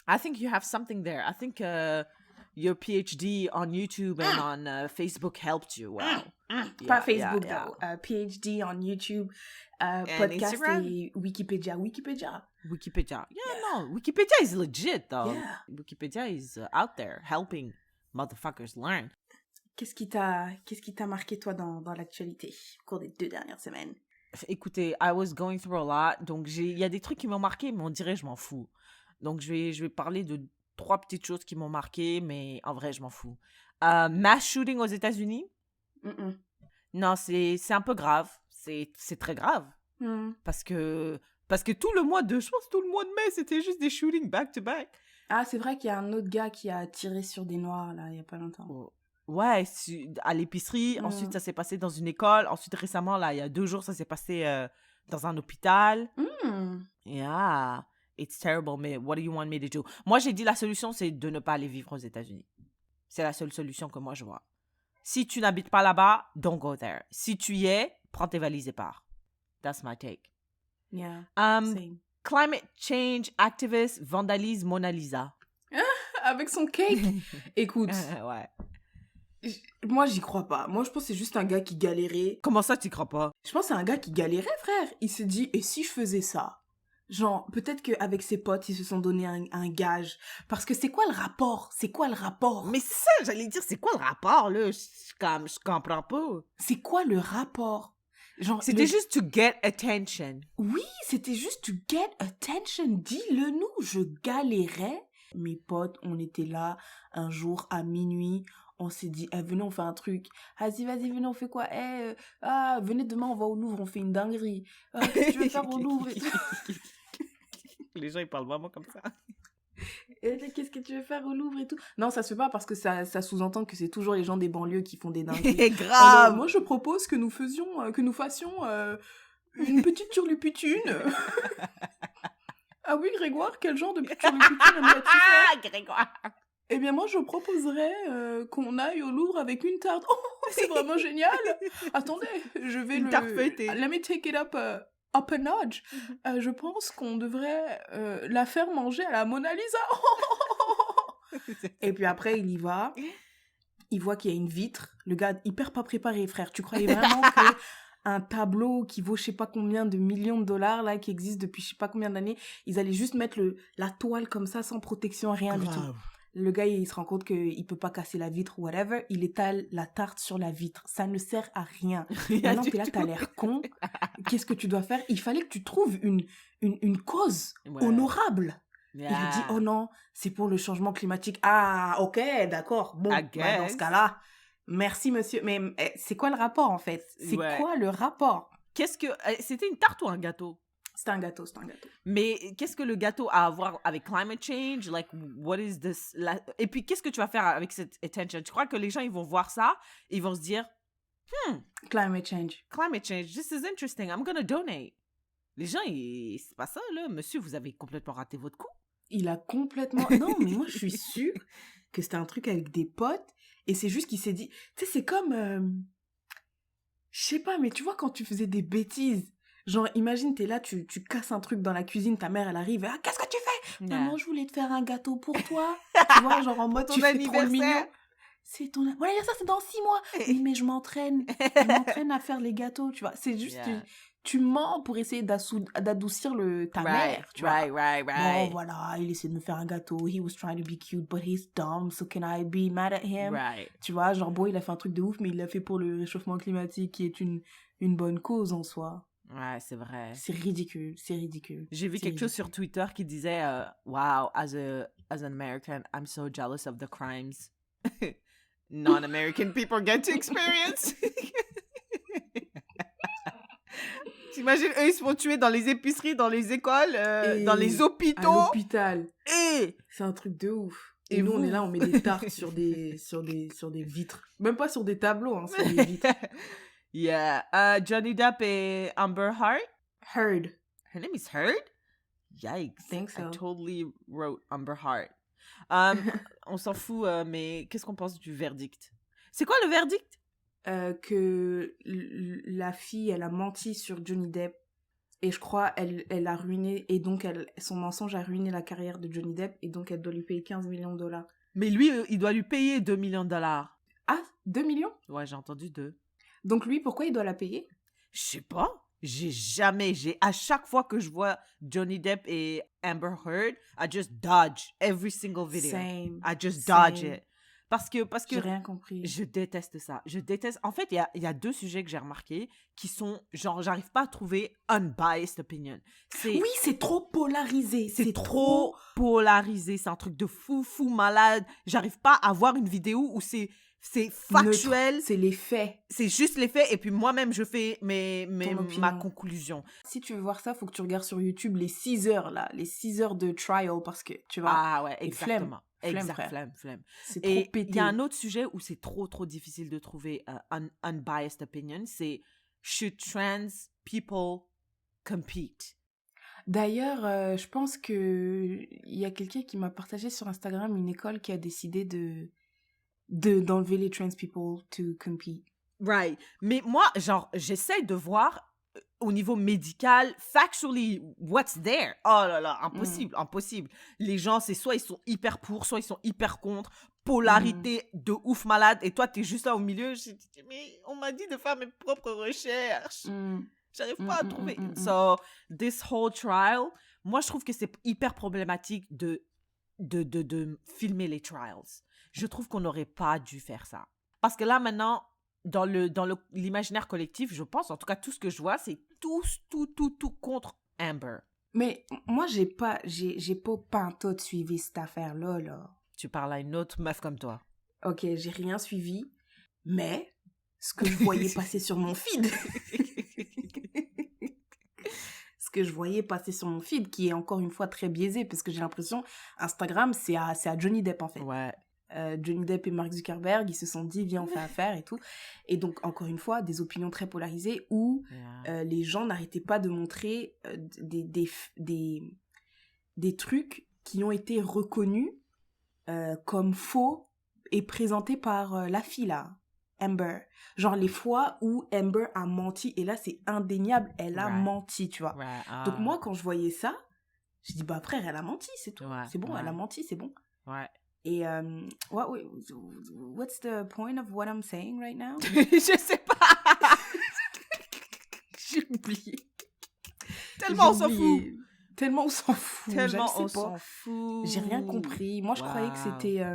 I think you have something there. I think your PhD on YouTube and on Facebook helped you. Wow. Pas Facebook, though. PhD on YouTube, podcast Instagram? et Wikipédia. Wikipedia. Yeah, no. Wikipedia is legit, though. Yeah. Wikipedia is out there helping motherfuckers learn. Qu'est-ce qui t'a marqué, toi, dans l'actualité au cours des 2 dernières semaines? Écoutez, I was going through a lot. Donc, il y a des trucs qui m'ont marqué, mais on dirait je m'en fous. Donc, je vais parler de 3 petites choses qui m'ont marqué, mais en vrai, je m'en fous. Mass shooting aux États-Unis? Non, c'est un peu grave. C'est très grave. Parce que tout le mois de... Je pense tout le mois de mai, c'était juste des shootings back-to-back. Ah, c'est vrai qu'il y a un autre gars qui a tiré sur des Noirs, là, il y a pas longtemps. Oh. Ouais, à l'épicerie. Ensuite, ça s'est passé dans une école. Ensuite, récemment, là, il y a 2 jours, ça s'est passé dans un hôpital. Yeah, it's terrible, mais what do you want me to do? Moi, j'ai dit la solution, c'est de ne pas aller vivre aux États-Unis. C'est la seule solution que moi, je vois. Si tu n'habites pas là-bas, don't go there. Si tu y es, prends tes valises et pars. That's my take. Yeah, same. Climate change activist vandalise Mona Lisa. Avec son cake. Écoute, Ouais. moi, j'y crois pas. Moi, je pense que c'est juste un gars qui galérait. Comment ça, tu crois pas? Je pense que c'est un gars qui galérait, frère. Il s'est dit, et si je faisais ça? Genre, peut-être qu'avec ses potes, ils se sont donné un gage. Parce que c'est quoi le rapport? C'est quoi le rapport? Mais c'est ça, j'allais dire, c'est quoi le rapport, là? Je comprends pas. C'est quoi le rapport? Genre, C'était juste to get attention. Oui, c'était juste to get attention. Dis-le nous, je galérais. Mes potes, on était là un jour à minuit. On s'est dit, venez, on fait un truc. Vas-y, venez, on fait quoi? Venez demain, on va au Louvre, on fait une dinguerie. Qu'est-ce que tu veux faire au Louvre? Les gens, ils parlent vraiment comme ça. Qu'est-ce que tu veux faire au Louvre et tout? Non, ça se fait pas parce que ça sous-entend que c'est toujours les gens des banlieues qui font des dingueries. Grave! Alors, moi, je propose que nous fassions une petite turluputune. Ah oui, Grégoire, quel genre de turluputune aimerais-tu faire? Grégoire! Eh bien, moi, je proposerais qu'on aille au Louvre avec une tarte. Oh, c'est vraiment génial! Attendez, je vais Une tarte feuilletée. Let me take it up a notch. Je pense qu'on devrait la faire manger à la Mona Lisa. Et puis après, il y va. Il voit qu'il y a une vitre. Le gars, hyper pas préparé, frère. Tu croyais vraiment que un tableau qui vaut je sais pas combien de millions de dollars, là, qui existe depuis je sais pas combien d'années, ils allaient juste mettre la toile comme ça, sans protection, rien du tout. Le gars, il se rend compte qu'il peut pas casser la vitre ou whatever. Il étale la tarte sur la vitre. Ça ne sert à rien. Maintenant, t'es là, t'as l'air con. Qu'est-ce que tu dois faire? Il fallait que tu trouves une cause honorable. Yeah. Il dit, oh non, c'est pour le changement climatique. Ah, ok, d'accord. Bon, dans ce cas-là, merci, monsieur. Mais c'est quoi le rapport, en fait? C'est quoi le rapport? C'était une tarte ou un gâteau? C'était un gâteau. Mais qu'est-ce que le gâteau a à voir avec climate change? Like, what is this? Et puis, qu'est-ce que tu vas faire avec cette attention? Tu crois que les gens, ils vont voir ça et ils vont se dire, Climate change, this is interesting, I'm gonna donate. Les gens, c'est pas ça, là. Monsieur, vous avez complètement raté votre coup. Il a complètement... Non, mais moi, je suis sûre que c'était un truc avec des potes et c'est juste qu'il s'est dit... Tu sais, c'est comme... Je sais pas, mais tu vois, quand tu faisais des bêtises... Genre, imagine, t'es là, tu casses un truc dans la cuisine, ta mère, elle arrive, ah, qu'est-ce que tu fais? Maman, je voulais te faire un gâteau pour toi. Tu vois, genre en mode, tu fais trop le mignon. C'est ton... Voilà, ça, c'est dans 6 mois. Oui, mais je m'entraîne à faire les gâteaux, tu vois. C'est juste, tu mens pour essayer d'adoucir ta mère, tu vois. Right. Bon, voilà, il essaie de me faire un gâteau. He was trying to be cute, but he's dumb, so can I be mad at him? Right. Tu vois, genre, bon, il a fait un truc de ouf, mais il l'a fait pour le réchauffement climatique, qui est une bonne cause en soi. Ouais, c'est vrai. C'est ridicule. J'ai vu quelque chose sur Twitter qui disait wow, as an American, I'm so jealous of the crimes non-American people get to experience. T'imagines, eux, ils se font tuer dans les épiceries, dans les écoles, dans les hôpitaux. À l'hôpital. Et c'est un truc de ouf. Et nous, on est là, on met des tartes sur des vitres. Même pas sur des tableaux, hein, sur des vitres. Yeah. Johnny Depp et Amber Heard. Her name is Heard? Yikes. I think so. I totally wrote Amber Heard. On s'en fout, mais qu'est-ce qu'on pense du verdict? C'est quoi le verdict? Que la fille, elle a menti sur Johnny Depp. Et je crois elle a ruiné, et donc son mensonge a ruiné la carrière de Johnny Depp, et donc elle doit lui payer 15 millions de dollars. Mais lui, il doit lui payer 2 millions de dollars. Ah, 2 millions? Ouais, j'ai entendu 2. Donc lui, pourquoi il doit la payer? Je sais pas. À chaque fois que je vois Johnny Depp et Amber Heard, I just dodge every single video. Same. I just dodge it. Parce que j'ai rien compris. Je déteste ça. En fait, il y a 2 sujets que j'ai remarqués qui sont, genre, j'arrive pas à trouver unbiased opinion. Oui, c'est trop polarisé. C'est trop polarisé. C'est un truc de fou malade. J'arrive pas à voir une vidéo où c'est factuel. Neutre. C'est les faits. C'est juste les faits. Et puis moi-même, je fais ma conclusion. Si tu veux voir ça, faut que tu regardes sur YouTube les 6 heures, là. Les 6 heures de trial, parce que, tu vois... Ah ouais, exactement. Flemme, Exact, frère. flemme. C'est trop Et il pété. y a un autre sujet où c'est trop difficile de trouver un unbiased opinion, c'est should trans people compete? D'ailleurs, je pense que il y a quelqu'un qui m'a partagé sur Instagram une école qui a décidé d'enlever les trans people to compete. Right. Mais moi, genre, j'essaie de voir au niveau médical, factually, what's there. Oh là là, impossible. Les gens, c'est soit ils sont hyper pour, soit ils sont hyper contre. Polarité de ouf malade. Et toi, t'es juste là au milieu. J'ai dit, mais on m'a dit de faire mes propres recherches. J'arrive pas à trouver. So, this whole trial, moi, je trouve que c'est hyper problématique de filmer les trials. Je trouve qu'on n'aurait pas dû faire ça. Parce que là, maintenant, dans l'imaginaire collectif, je pense, en tout cas, tout ce que je vois, c'est tout contre Amber. Mais moi, j'ai pas pantoute suivi cette affaire-là, là. Tu parles à une autre meuf comme toi. Ok, j'ai rien suivi, mais ce que je voyais passer sur mon feed... ce que je voyais passer sur mon feed, qui est encore une fois très biaisé, parce que j'ai l'impression, Instagram, c'est à Johnny Depp, en fait. Ouais. Johnny Depp et Mark Zuckerberg, ils se sont dit, viens, on fait affaire et tout. Et donc, encore une fois, des opinions très polarisées où les gens n'arrêtaient pas de montrer des trucs qui ont été reconnus comme faux et présentés par la fille, là, Amber. Genre les fois où Amber a menti, et là, c'est indéniable, elle a menti, tu vois. Donc moi, quand je voyais ça, je dis, bah frère, elle a menti, c'est tout. C'est bon, elle a menti, c'est bon. Ouais. Et what's the point of what I'm saying right now? Je sais pas. J'ai oublié. Tellement on s'en fout. Tellement on s'en fout. Tellement on s'en fout. J'ai rien compris. Moi, je croyais que c'était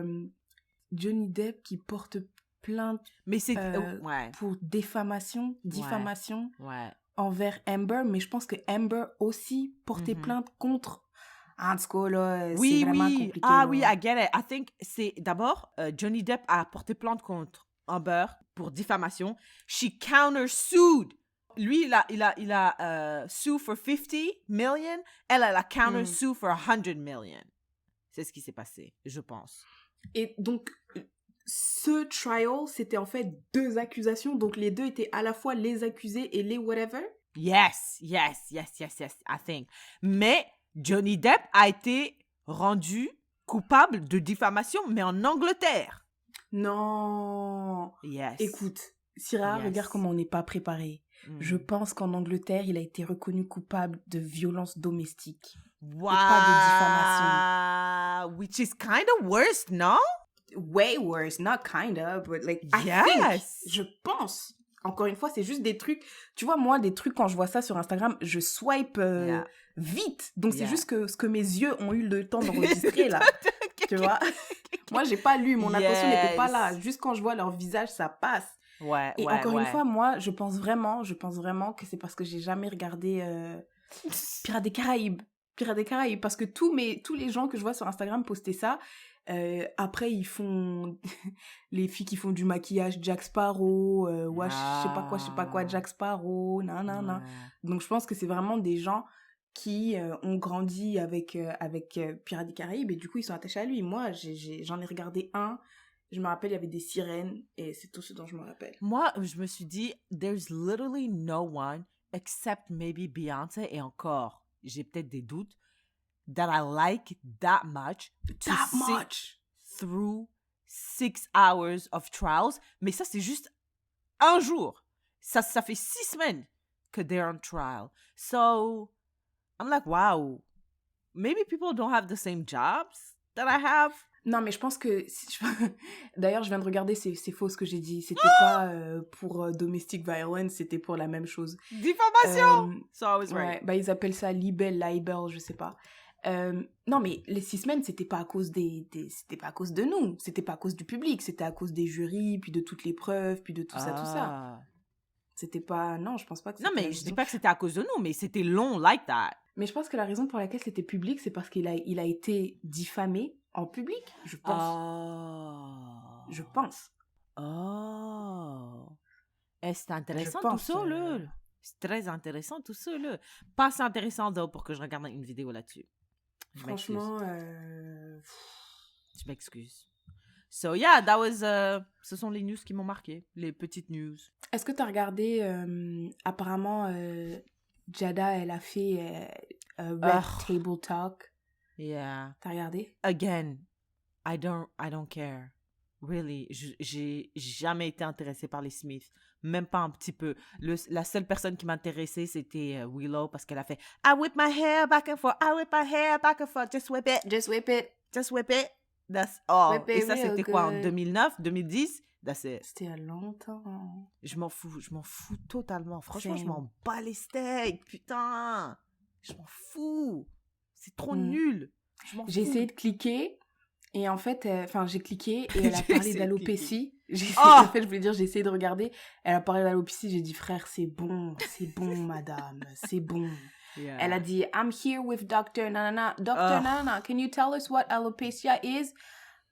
Johnny Depp qui porte plainte mais c'est pour diffamation envers Amber. Mais je pense que Amber aussi portait plainte contre... En tout cas, là, oui, c'est vraiment compliqué. Oui, I get it. I think c'est d'abord, Johnny Depp a porté plainte contre Amber pour diffamation. She countersued. Lui, il a sue for 50 million. Elle a countersue for 100 million. C'est ce qui s'est passé, je pense. Et donc, ce trial, c'était en fait 2 accusations. Donc, les deux étaient à la fois les accusés et les whatever. Yes, I think. Mais Johnny Depp a été rendu coupable de diffamation, mais en Angleterre. Non. Yes. Écoute, Syrah, regarde comment on n'est pas préparé. Je pense qu'en Angleterre, il a été reconnu coupable de violence domestique. Wow. Et pas de diffamation. Which is kind of worse, no? Way worse, not kind of, but like, yes. I think, je pense. Encore une fois, c'est juste des trucs. Tu vois, moi, des trucs, quand je vois ça sur Instagram, je swipe vite. Donc, c'est juste que ce que mes yeux ont eu le temps d'enregistrer, là. Tu vois? Moi, j'ai pas lu. Mon attention n'était pas là. Juste quand je vois leur visage, ça passe. Et encore une fois, moi, je pense vraiment que c'est parce que j'ai jamais regardé Pirates des Caraïbes. Parce que tous les gens que je vois sur Instagram poster ça, après ils font les filles qui font du maquillage Jack Sparrow, je sais pas quoi Jack Sparrow, nan. Donc je pense que c'est vraiment des gens qui ont grandi avec Pirates des Caraïbes et du coup ils sont attachés à lui. Moi j'en ai regardé un, je me rappelle il y avait des sirènes et c'est tout ce dont je me rappelle. Moi je me suis dit there's literally no one except maybe Beyoncé, et encore j'ai peut-être des doutes, that I like that much to sit through 6 hours of trials. Mais ça, c'est juste un jour. Ça fait 6 semaines que they're on trial. So, I'm like, wow, maybe people don't have the same jobs that I have. Non, mais je pense que... D'ailleurs, je viens de regarder, c'est faux ce que j'ai dit. C'était pas pour domestic violence, c'était pour la même chose. Diffamation! So I was right. Ouais, bah, ils appellent ça libel, je sais pas. Non, mais les 6 semaines, c'était pas à cause c'était pas à cause de nous. C'était pas à cause du public. C'était à cause des jurys, puis de toutes les preuves, puis de tout ça. C'était pas... Non, je pense pas que c'était... Non, mais je dis pas que c'était à cause de nous, mais c'était long like that. Mais je pense que la raison pour laquelle c'était public, c'est parce qu'il a été diffamé en public, je pense. Je pense. C'est intéressant tout ça, là. C'est très intéressant tout ça, là. Pas assez intéressant, donc, pour que je regarde une vidéo là-dessus. Franchement, Je m'excuse. So yeah, that was... ce sont les news qui m'ont marqué. Les petites news. Est-ce que tu as regardé... apparemment, Jada, elle a fait Red Table Talk. Yeah. T'as regardé? Again, I don't care. Really, j'ai jamais été intéressée par les Smiths. Même pas un petit peu. La seule personne qui m'intéressait, c'était Willow, parce qu'elle a fait « I whip my hair back and forth, I whip my hair back and forth, just whip it. Just whip it. Just whip it. That's all. » Whip it Et ça, real c'était quoi, en good. 2009, 2010? That's it. C'était il y a longtemps. Je m'en fous totalement. Franchement, je Same. m'en bats les steaks, putain. Je m'en fous. C'est trop Mm. nul. Je m'en J'ai fous. essayé de cliquer et en fait, j'ai cliqué et elle a J'ai parlé essayé de d'alopécie. Oh! En fait, je voulais dire, j'ai essayé de regarder. Elle a parlé d'alopécie. J'ai dit, frère, c'est bon, madame, c'est bon. Yeah. Elle a dit, I'm here with Dr. Nanana. Dr. Ugh. Nanana, can you tell us what alopecia is?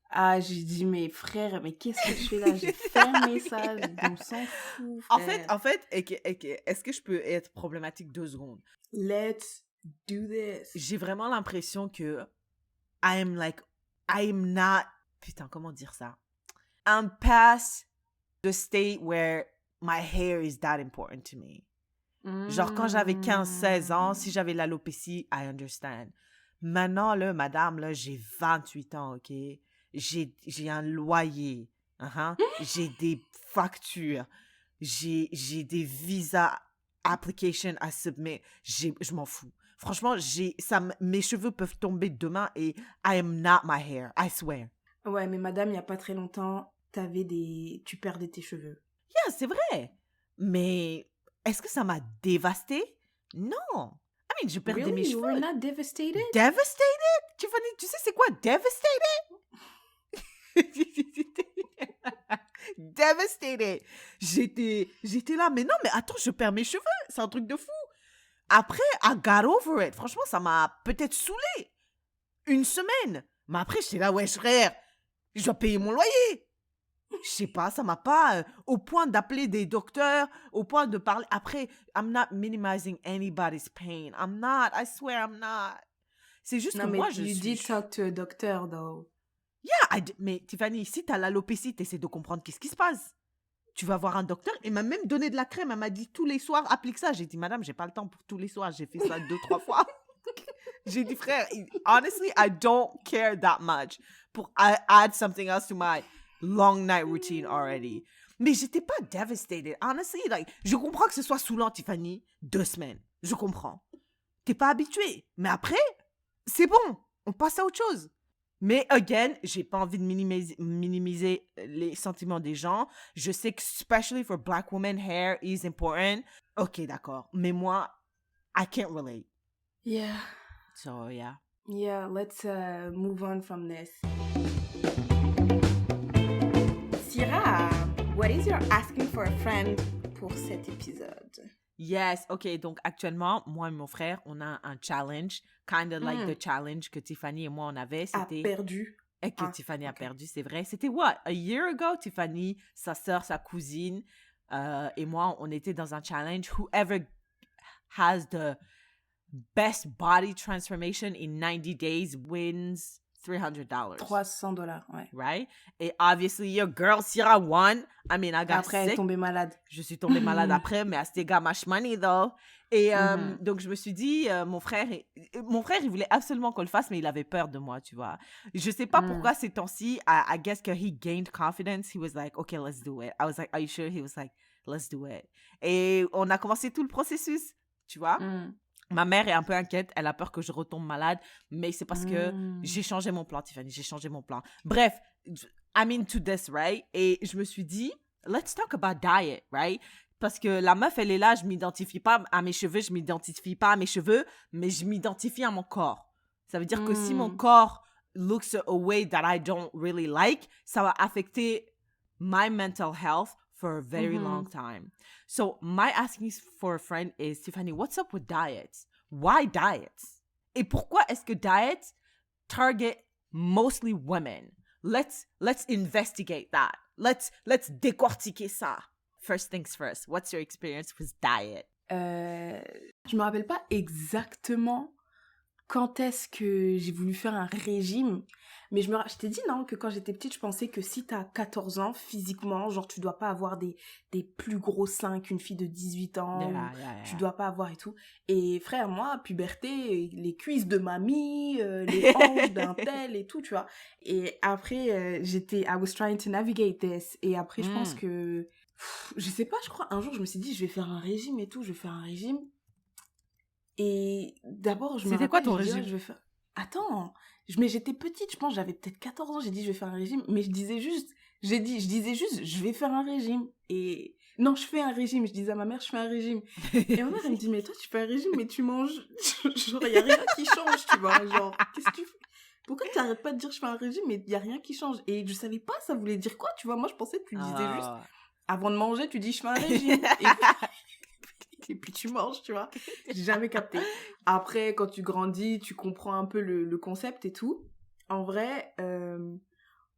Ah, j'ai dit, mais frère, mais qu'est-ce que je fais là? J'ai fermé ça. J'ai dit, on s'en fout, frère. En fait, est-ce que je peux être problématique 2 secondes? Let's do this. J'ai vraiment l'impression que I am not, putain, comment dire ça? I'm past the state where my hair is that important to me. Genre, quand j'avais 15-16 ans, si j'avais l'alopécie, I understand. Maintenant, là, madame, là, j'ai 28 ans, OK? J'ai un loyer. J'ai des factures. J'ai des visa applications à submit. Je m'en fous. Franchement, mes cheveux peuvent tomber demain et I am not my hair. I swear. Ouais, mais madame, il n'y a pas très longtemps, tu perdais tes cheveux. Yeah, c'est vrai. Mais est-ce que ça m'a dévastée? Non. I mean, je perdais mes Really? You cheveux. were not devastated? Devastated? Tu sais c'est quoi devastated? Devastated. J'étais là, mais non, mais attends, je perds mes cheveux. C'est un truc de fou. Après, I got over it. Franchement, ça m'a peut-être saoulé. 1 semaine. Mais après, j'étais là, ouais, frère, je dois payer mon loyer. Je sais pas, ça m'a pas... au point d'appeler des docteurs, au point de parler... Après, I'm not minimizing anybody's pain. I'm not. I swear I'm not. C'est juste Non, que mais moi, je you suis... did talk to a doctor, though. Yeah, mais Tiffany, si t'as l'alopécie, t'essaies de comprendre qu'est-ce qui se passe. Tu vas voir un docteur. Il m'a même donné de la crème. Elle m'a dit tous les soirs, applique ça. J'ai dit, madame, j'ai pas le temps pour tous les soirs. J'ai fait ça 2-3 fois. J'ai dit, frère, honestly, I don't care that much pour add something else to my long night routine already. Mais j'étais pas devastated. Honestly, je comprends que ce soit saoulant, Tiffany, 2 semaines. Je comprends. T'es pas habitué. Mais après, c'est bon. On passe à autre chose. Mais, again, j'ai pas envie de minimiser les sentiments des gens. Je sais que, especially for black women, hair is important. Ok, d'accord. Mais moi, I can't relate. Yeah. So, yeah. Yeah, let's move on from this. Syrah, what is your asking for a friend pour cet épisode? Yes, ok. Donc, actuellement, moi et mon frère, on a un challenge. Kind of like the challenge que Tiffany et moi, on avait. C'était... A perdu. Et que Tiffany a perdu, c'est vrai. C'était what? A year ago, Tiffany, sa sœur, sa cousine et moi, on était dans un challenge. Whoever has the best body transformation in 90 days wins $300. $300, ouais. Right? Et obviously, your girl, Syrah, won. I mean, I got Après, elle est sick. tombée malade. Je suis tombée malade après, mais I still got much money, though. Et donc, je me suis dit, mon frère, il voulait absolument qu'on le fasse, mais il avait peur de moi, tu vois. Je sais pas pourquoi ces temps-ci, I guess que he gained confidence. He was like, okay, let's do it. I was like, are you sure? He was like, let's do it. Et on a commencé tout le processus, tu vois. Ma mère est un peu inquiète. Elle a peur que je retombe malade, mais c'est parce que j'ai changé mon plan, Tiffany. J'ai changé mon plan. Bref, I'm into this, right? Et je me suis dit, let's talk about diet, right? Parce que la meuf, elle est là, je m'identifie pas à mes cheveux, je m'identifie pas à mes cheveux, mais je m'identifie à mon corps. Ça veut dire que si mon corps looks a way that I don't really like, ça va affecter my mental health for a very long time. So my asking for a friend is, Tiffany, what's up with diets? Why diets? Et pourquoi est-ce que diets target mostly women? Let's investigate that. Let's décortiquer ça. First things first, what's your experience with diet? Je me rappelle pas exactement quand est-ce que j'ai voulu faire un régime. Mais je t'ai dit, non, que quand j'étais petite, je pensais que si t'as 14 ans, physiquement, genre, tu dois pas avoir des plus gros seins qu'une fille de 18 ans. Tu dois pas avoir et tout. Et frère, moi, puberté, les cuisses de mamie, les hanches d'un tel et tout, tu vois. Et après, I was trying to navigate this. Et après, je pense que, je sais pas, je crois, un jour, je me suis dit, je vais faire un régime et tout, je vais faire un régime. Et d'abord, je me rappelle... C'était quoi ton régime? Je vais faire... Attends, mais j'étais petite, je pense, j'avais peut-être 14 ans, j'ai dit je vais faire un régime, mais je disais juste, je vais faire un régime. Et non, je fais un régime, je disais à ma mère, je fais un régime. Et ma mère, elle me dit, mais toi, tu fais un régime, mais tu manges, genre, il y a rien qui change, tu vois, genre, qu'est-ce que tu fais? Pourquoi tu n'arrêtes pas de dire je fais un régime, mais il y a rien qui change? Et je savais pas, ça voulait dire quoi, tu vois, moi, je pensais que tu disais juste, avant de manger, tu dis je fais un régime. Et puis tu manges, tu vois. J'ai jamais capté. Après, quand tu grandis, tu comprends un peu le concept et tout. En vrai,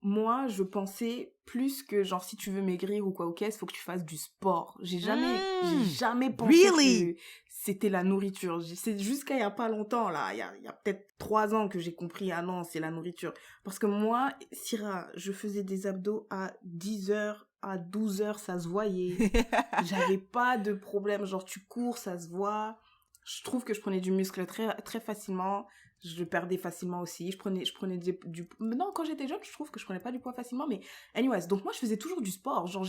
moi, je pensais plus que, genre, si tu veux maigrir ou quoi, ok, il faut que tu fasses du sport. J'ai jamais pensé que c'était la nourriture. C'est jusqu'à il y a pas longtemps, là, il y a peut-être 3 ans que j'ai compris, ah non, c'est la nourriture. Parce que moi, Syrah, je faisais des abdos à 10h, à 12h, ça se voyait. J'avais pas de problème. Genre, tu cours, ça se voit. Je trouve que je prenais du muscle très, très facilement. Je le perdais facilement aussi. Je prenais du... Non, quand j'étais jeune, je trouve que je prenais pas du poids facilement. Mais anyways, donc moi, je faisais toujours du sport. Genre,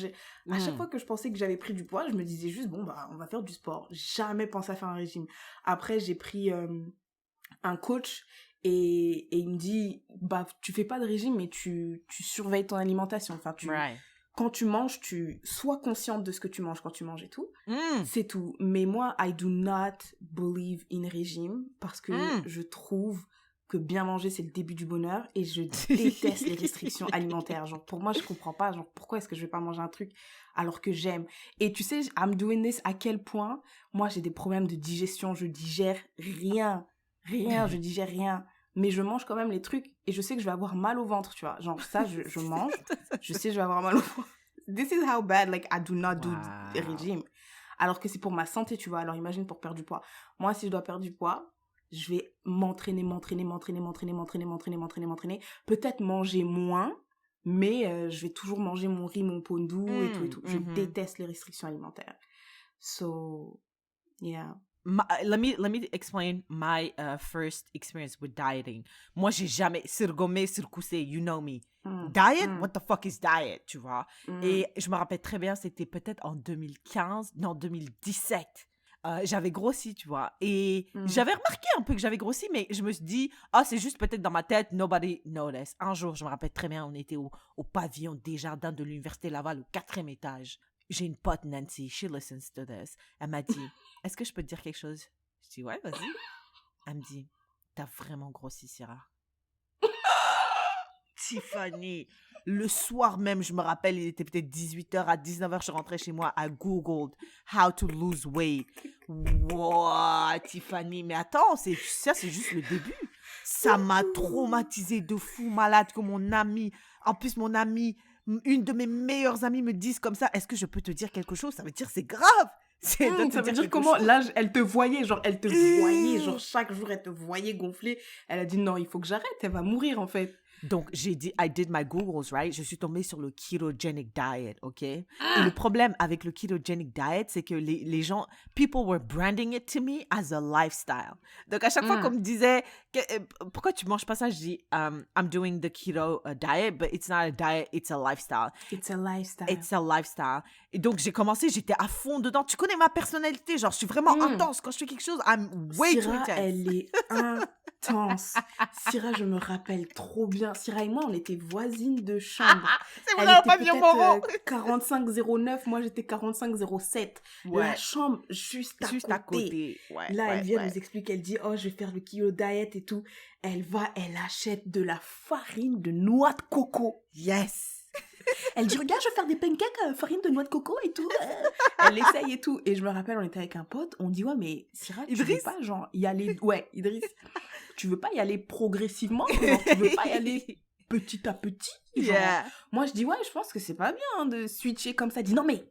à chaque fois que je pensais que j'avais pris du poids, je me disais juste, bon, bah, on va faire du sport. Jamais pensé à faire un régime. Après, j'ai pris un coach et il me dit, bah, tu fais pas de régime, mais tu surveilles ton alimentation. Enfin, quand tu manges, tu sois consciente de ce que tu manges quand tu manges et tout. C'est tout. Mais moi, I do not believe in régime parce que je trouve que bien manger, c'est le début du bonheur et je déteste les restrictions alimentaires. Genre, pour moi, je comprends pas. Genre, pourquoi est-ce que je vais pas manger un truc alors que j'aime? Et tu sais, I'm doing this à quel point moi, j'ai des problèmes de digestion. Je digère rien. Je digère rien. Mais je mange quand même les trucs et je sais que je vais avoir mal au ventre, tu vois. Genre, ça, je mange, je sais que je vais avoir mal au ventre. This is how bad, like, I do not do régime. Alors que c'est pour ma santé, tu vois. Alors, imagine pour perdre du poids. Moi, si je dois perdre du poids, je vais m'entraîner. Peut-être manger moins, mais je vais toujours manger mon riz, mon pondou et tout. Je déteste les restrictions alimentaires. So, yeah. Let me explain my first experience with dieting. Moi, j'ai jamais surgommé, surcoussé, you know me. Diet? What the fuck is diet, tu vois? Et je me rappelle très bien, c'était peut-être en 2017. J'avais grossi, tu vois. Et j'avais remarqué un peu que j'avais grossi, mais je me suis dit, c'est juste peut-être dans ma tête, nobody noticed. Un jour, je me rappelle très bien, on était au pavillon des jardins de l'Université Laval, au 4e étage. J'ai une pote, Nancy, she listens to this. Elle m'a dit, est-ce que je peux te dire quelque chose? Je dis, ouais, vas-y. Elle me dit, t'as vraiment grossi, Syrah. Tiffany, le soir même, je me rappelle, il était peut-être 18h, à 19h, je rentrais chez moi, I googled how to lose weight. Wow, Tiffany, mais attends, c'est juste le début. Ça m'a traumatisée de fou malade que mon ami, en plus mon ami, une de mes meilleures amies me dise comme ça, est-ce que je peux te dire quelque chose? Ça veut dire c'est grave. Ça veut dire comment chose. Là, elle te voyait, genre chaque jour elle te voyait gonfler. Elle a dit non, il faut que j'arrête, elle va mourir en fait. Donc, j'ai dit, I did my Googles, right? Je suis tombée sur le ketogenic diet, ok? Et le problème avec le ketogenic diet, c'est que les gens, people were branding it to me as a lifestyle. Donc, à chaque fois qu'on me disait, pourquoi tu manges pas ça? Je dis, I'm doing the keto diet, but it's not a diet, it's a lifestyle. It's a lifestyle. It's a lifestyle. Et donc, j'ai commencé, j'étais à fond dedans. Tu connais ma personnalité, genre, je suis vraiment intense. Quand je fais quelque chose, I'm way too intense. Elle est intense. Syrah, je me rappelle trop bien. Syrah et moi, on était voisines de chambre. C'est vrai, pas bien mon 4509, moi j'étais 4507. Ouais. La chambre juste à côté. Ouais, là, elle vient nous expliquer, elle dit, oh, je vais faire le keto diet et tout. Elle achète de la farine de noix de coco. Yes. Elle dit, regarde, je vais faire des pancakes farine de noix de coco et tout. Elle essaye et tout. Et je me rappelle, on était avec un pote, on dit, ouais, mais Syrah, tu veux pas, genre, y aller... Ouais, Idriss, tu veux pas y aller progressivement? Genre, tu veux pas y aller petit à petit? Genre, moi, je dis, ouais, je pense que c'est pas bien de switcher comme ça. Elle dit, non, mais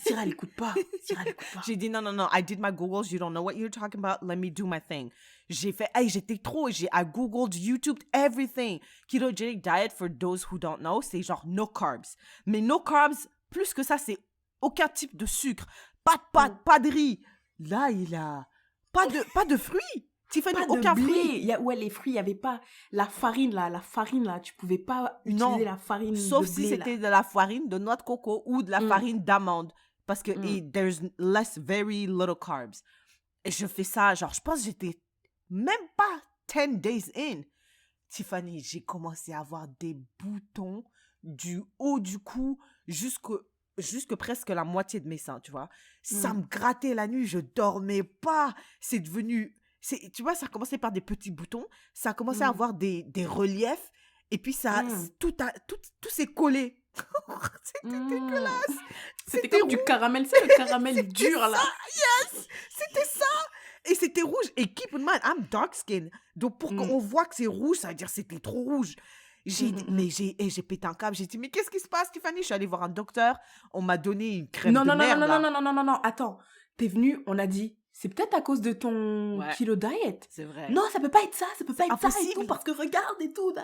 Syrah, elle écoute pas. Syrah, elle écoute pas. J'ai dit non, I did my Googles, you don't know what you're talking about, let me do my thing. J'étais trop, I Googled, YouTube, everything. Ketogenic diet, for those who don't know, c'est genre no carbs. Mais no carbs, plus que ça, c'est aucun type de sucre, pas de pâtes, pas de riz. Là, il a pas de fruits. Tiffany, Pas aucun de blé. fruit. Ouais, les fruits, il y avait pas la farine là, tu pouvais pas utiliser la farine Sauf de si blé, c'était là. de la farine de noix de coco ou de la farine d'amande. Parce que there's very little carbs. Et je fais ça, genre, je pense que j'étais même pas 10 days in. Tiffany, j'ai commencé à avoir des boutons du haut du cou jusque presque la moitié de mes seins, tu vois. Ça me grattait la nuit, je dormais pas. C'est devenu... tu vois, ça a commencé par des petits boutons, ça a commencé à avoir des reliefs, et puis ça, tout s'est collé. C'était dégueulasse. C'était comme du caramel, c'est le caramel dur, là. Yes! C'était ça! Et c'était rouge. Et keep in mind, I'm dark skin. Donc, pour qu'on voit que c'est rouge, ça veut dire que c'était trop rouge. J'ai pété un câble. J'ai dit, mais qu'est-ce qui se passe, Tiffany? Je suis allée voir un docteur. On m'a donné une crème de merde, là. Non. Attends. T'es venue, on a dit, c'est peut-être à cause de ton kilo diet. C'est vrai. Non, ça peut pas être ça, ça peut pas être impossible. ça et tout, parce que regarde et tout, da.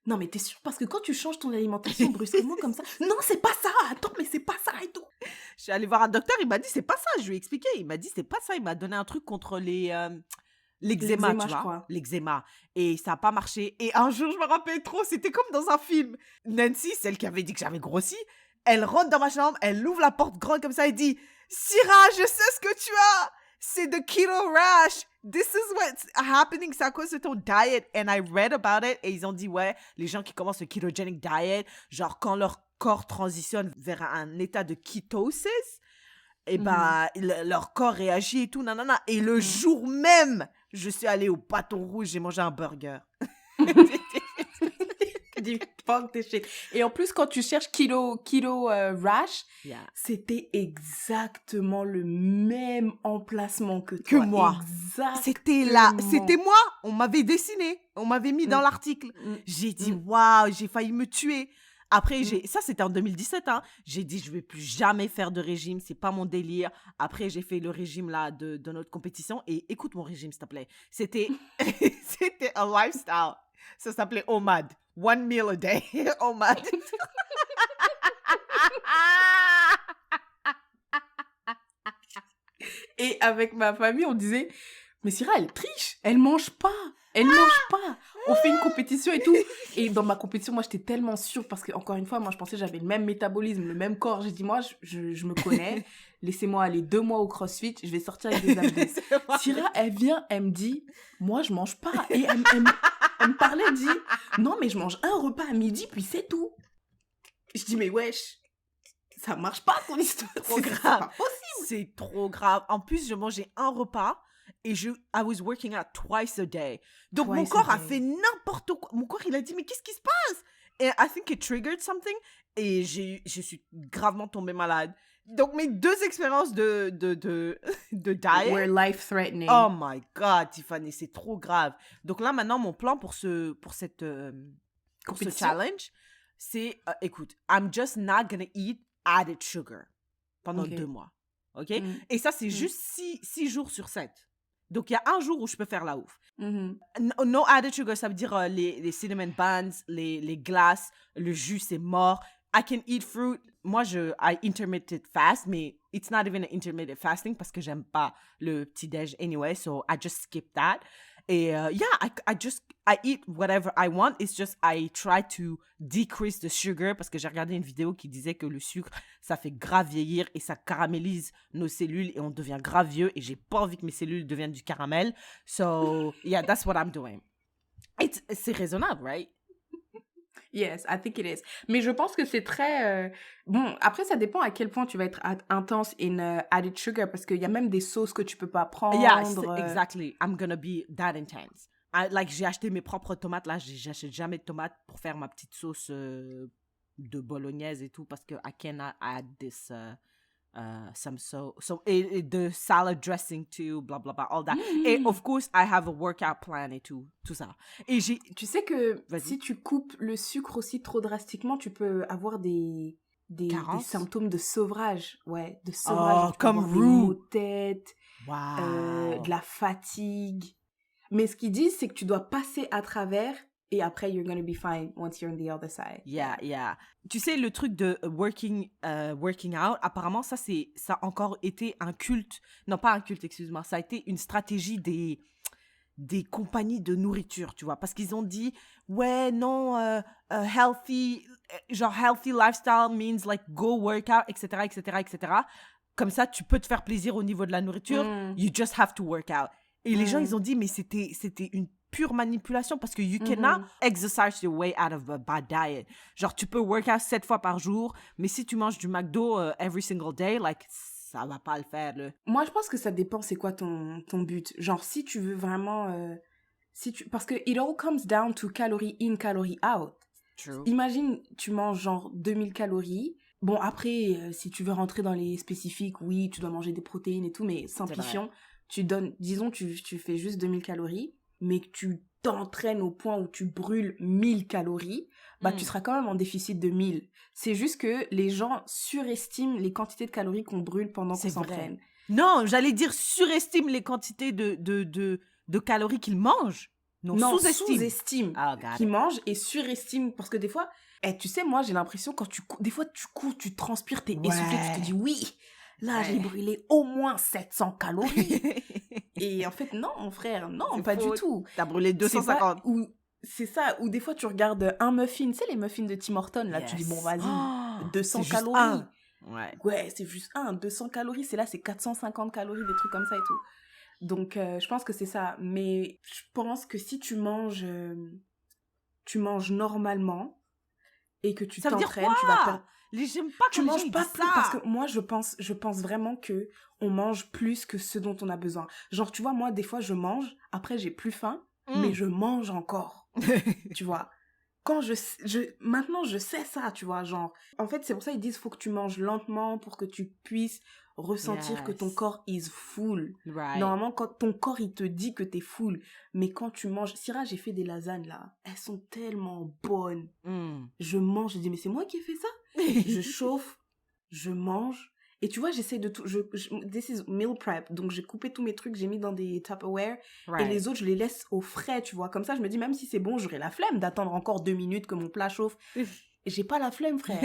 Non, mais t'es sûre, parce que quand tu changes ton alimentation brusquement comme ça, non, c'est pas ça, attends, mais c'est pas ça et tout. Je suis allée voir un docteur, il m'a dit, c'est pas ça. Je lui ai expliqué, il m'a dit, c'est pas ça. Il m'a donné un truc contre l'eczéma, tu vois. L'eczéma. Et ça n'a pas marché. Et un jour, je me rappelle trop, c'était comme dans un film. Nancy, celle qui avait dit que j'avais grossi, elle rentre dans ma chambre, elle ouvre la porte grande comme ça et dit, Syrah, je sais ce que tu as. C'est the keto rash. This is what's happening. C'est à cause de ton diet. And I read about it. Et ils ont dit, ouais, les gens qui commencent le ketogenic diet, genre quand leur corps transitionne vers un état de kétosis, et leur corps réagit et tout, nanana. Et le jour même, je suis allée au Bâton Rouge, j'ai mangé un burger. Fuck this shit. Et en plus, quand tu cherches keto rash, c'était exactement le même emplacement que toi. Que moi. Exactement. C'était là. C'était moi. On m'avait dessiné. On m'avait mis dans l'article. J'ai dit, waouh, j'ai failli me tuer. Après, ça, c'était en 2017, hein. J'ai dit, je vais plus jamais faire de régime. C'est pas mon délire. Après, j'ai fait le régime, là, de notre compétition. Et écoute mon régime, s'il te plaît. C'était un lifestyle. Ça s'appelait OMAD. One meal a day. OMAD. Et avec ma famille, on disait, mais Syrah, elle triche. Elle mange pas. Elle mange pas. On fait une compétition et tout. Et dans ma compétition, moi, j'étais tellement sûre parce que, encore une fois, moi, je pensais que j'avais le même métabolisme, le même corps. J'ai dit, moi, je me connais. Laissez-moi aller 2 mois au CrossFit. Je vais sortir avec des abdos. Syrah, elle vient, elle me dit, moi, je mange pas. Et elle me parlait, elle dit, non, mais je mange un repas à midi, puis c'est tout. Je dis, mais wesh, ça marche pas ton histoire. Trop grave. C'est pas possible. C'est trop grave. En plus, je mangeais un repas et I was working out twice a day. Donc, mon corps a fait n'importe quoi. Mon corps, il a dit, mais qu'est-ce qui se passe? Et I think it triggered something. Et je suis gravement tombée malade. Donc, mes 2 expériences de diet were life-threatening. Oh my God, Tiffany, c'est trop grave. Donc là, maintenant, mon plan pour ce challenge, c'est, écoute, I'm just not gonna eat added sugar pendant 2 mois. OK? Et ça, c'est juste 6 jours sur 7. Donc, il y a un jour où je peux faire la ouf. No added sugar, ça veut dire les cinnamon buns, les glaces, le jus, c'est mort. I can eat fruit. Moi, I intermittent fast, mais it's not even an intermittent fasting parce que j'aime pas le petit-déj anyway, so I just skip that. Et I eat whatever I want. It's just I try to decrease the sugar parce que j'ai regardé une vidéo qui disait que le sucre, ça fait grave vieillir et ça caramélise nos cellules et on devient grave vieux et j'ai pas envie que mes cellules deviennent du caramel. So, yeah, that's what I'm doing. C'est raisonnable, right? Yes, I think it is. Mais je pense que c'est très... Bon, après, ça dépend à quel point tu vas être intense in added sugar parce qu'il y a même des sauces que tu peux pas prendre. Yes, exactly. I'm gonna be that intense. J'ai acheté mes propres tomates. Là, j'achète jamais de tomates pour faire ma petite sauce de bolognaise et tout parce que I cannot add this... et the salad dressing too, blah blah blah, all that. Et of course, I have a workout plan et tout ça. Et tu sais que si tu coupes le sucre aussi trop drastiquement, tu peux avoir des des Carence? symptômes de sevrage. Ouais, de sevrage. Oh, Tu vas avoir comme des Rue. maux de tête, Wow. de la fatigue. Mais ce qu'ils disent, c'est que tu dois passer à travers et après, you're gonna be fine once you're on the other side. Yeah. Tu sais, le truc de working out, apparemment, ça a encore été un culte. Non, pas un culte, excuse-moi. Ça a été une stratégie des compagnies de nourriture, tu vois. Parce qu'ils ont dit, ouais, non, healthy lifestyle means like go work out, etc., etc., etc. Comme ça, tu peux te faire plaisir au niveau de la nourriture. You just have to work out. Et les gens, ils ont dit, mais c'était une pure manipulation parce que you cannot exercise your way out of a bad diet. Genre, tu peux work out 7 fois par jour, mais si tu manges du McDo every single day, like, ça va pas le faire, là. Moi, je pense que ça dépend c'est quoi ton but. Genre, si tu veux vraiment... Parce que it all comes down to calorie in, calorie out. True. Imagine, tu manges genre 2000 calories. Bon, après, si tu veux rentrer dans les spécifiques, oui, tu dois manger des protéines et tout, mais simplifions. Disons, tu fais juste 2000 calories, mais que tu t'entraînes au point où tu brûles 1000 calories, bah tu seras quand même en déficit de 1000. C'est juste que les gens surestiment les quantités de calories qu'on brûle pendant qu'on s'entraîne. Non, j'allais dire surestime les quantités de calories qu'ils mangent. Non, sous-estime qu'ils mangent et surestime. Parce que des fois, tu sais, moi, j'ai l'impression quand des fois, tu cours, tu transpires, t'es essoufflé, tu te dis oui, là, j'ai brûlé au moins 700 calories. Et en fait, non, mon frère, non, c'est pas faux. Du tout. T'as brûlé 250. C'est ça, ou des fois, tu regardes un muffin, tu sais, les muffins de Tim Hortons, là, tu dis, bon, vas-y, 200 calories. Ouais, c'est juste 200 calories, c'est 450 calories, des trucs comme ça et tout. Donc, je pense que c'est ça. Mais je pense que si tu manges normalement et que tu t'entraînes, tu vas perdre... J'aime pas tu manges pas plus parce que moi je pense vraiment que on mange plus que ce dont on a besoin. Genre tu vois, moi des fois je mange, après j'ai plus faim, mais je mange encore. Tu vois. Quand maintenant je sais ça, tu vois, genre en fait c'est pour ça ils disent faut que tu manges lentement pour que tu puisses ressentir que ton corps is full. Right. Normalement quand ton corps il te dit que t'es full, mais quand tu manges, Syrah, j'ai fait des lasagnes là, elles sont tellement bonnes. Je mange, je dis mais c'est moi qui ai fait ça. Je chauffe, je mange et tu vois j'essaie de tout. This is meal prep, donc j'ai coupé tous mes trucs, j'ai mis dans des Tupperware et les autres je les laisse au frais, tu vois, comme ça je me dis même si c'est bon j'aurai la flemme d'attendre encore 2 minutes que mon plat chauffe. J'ai pas la flemme, frère.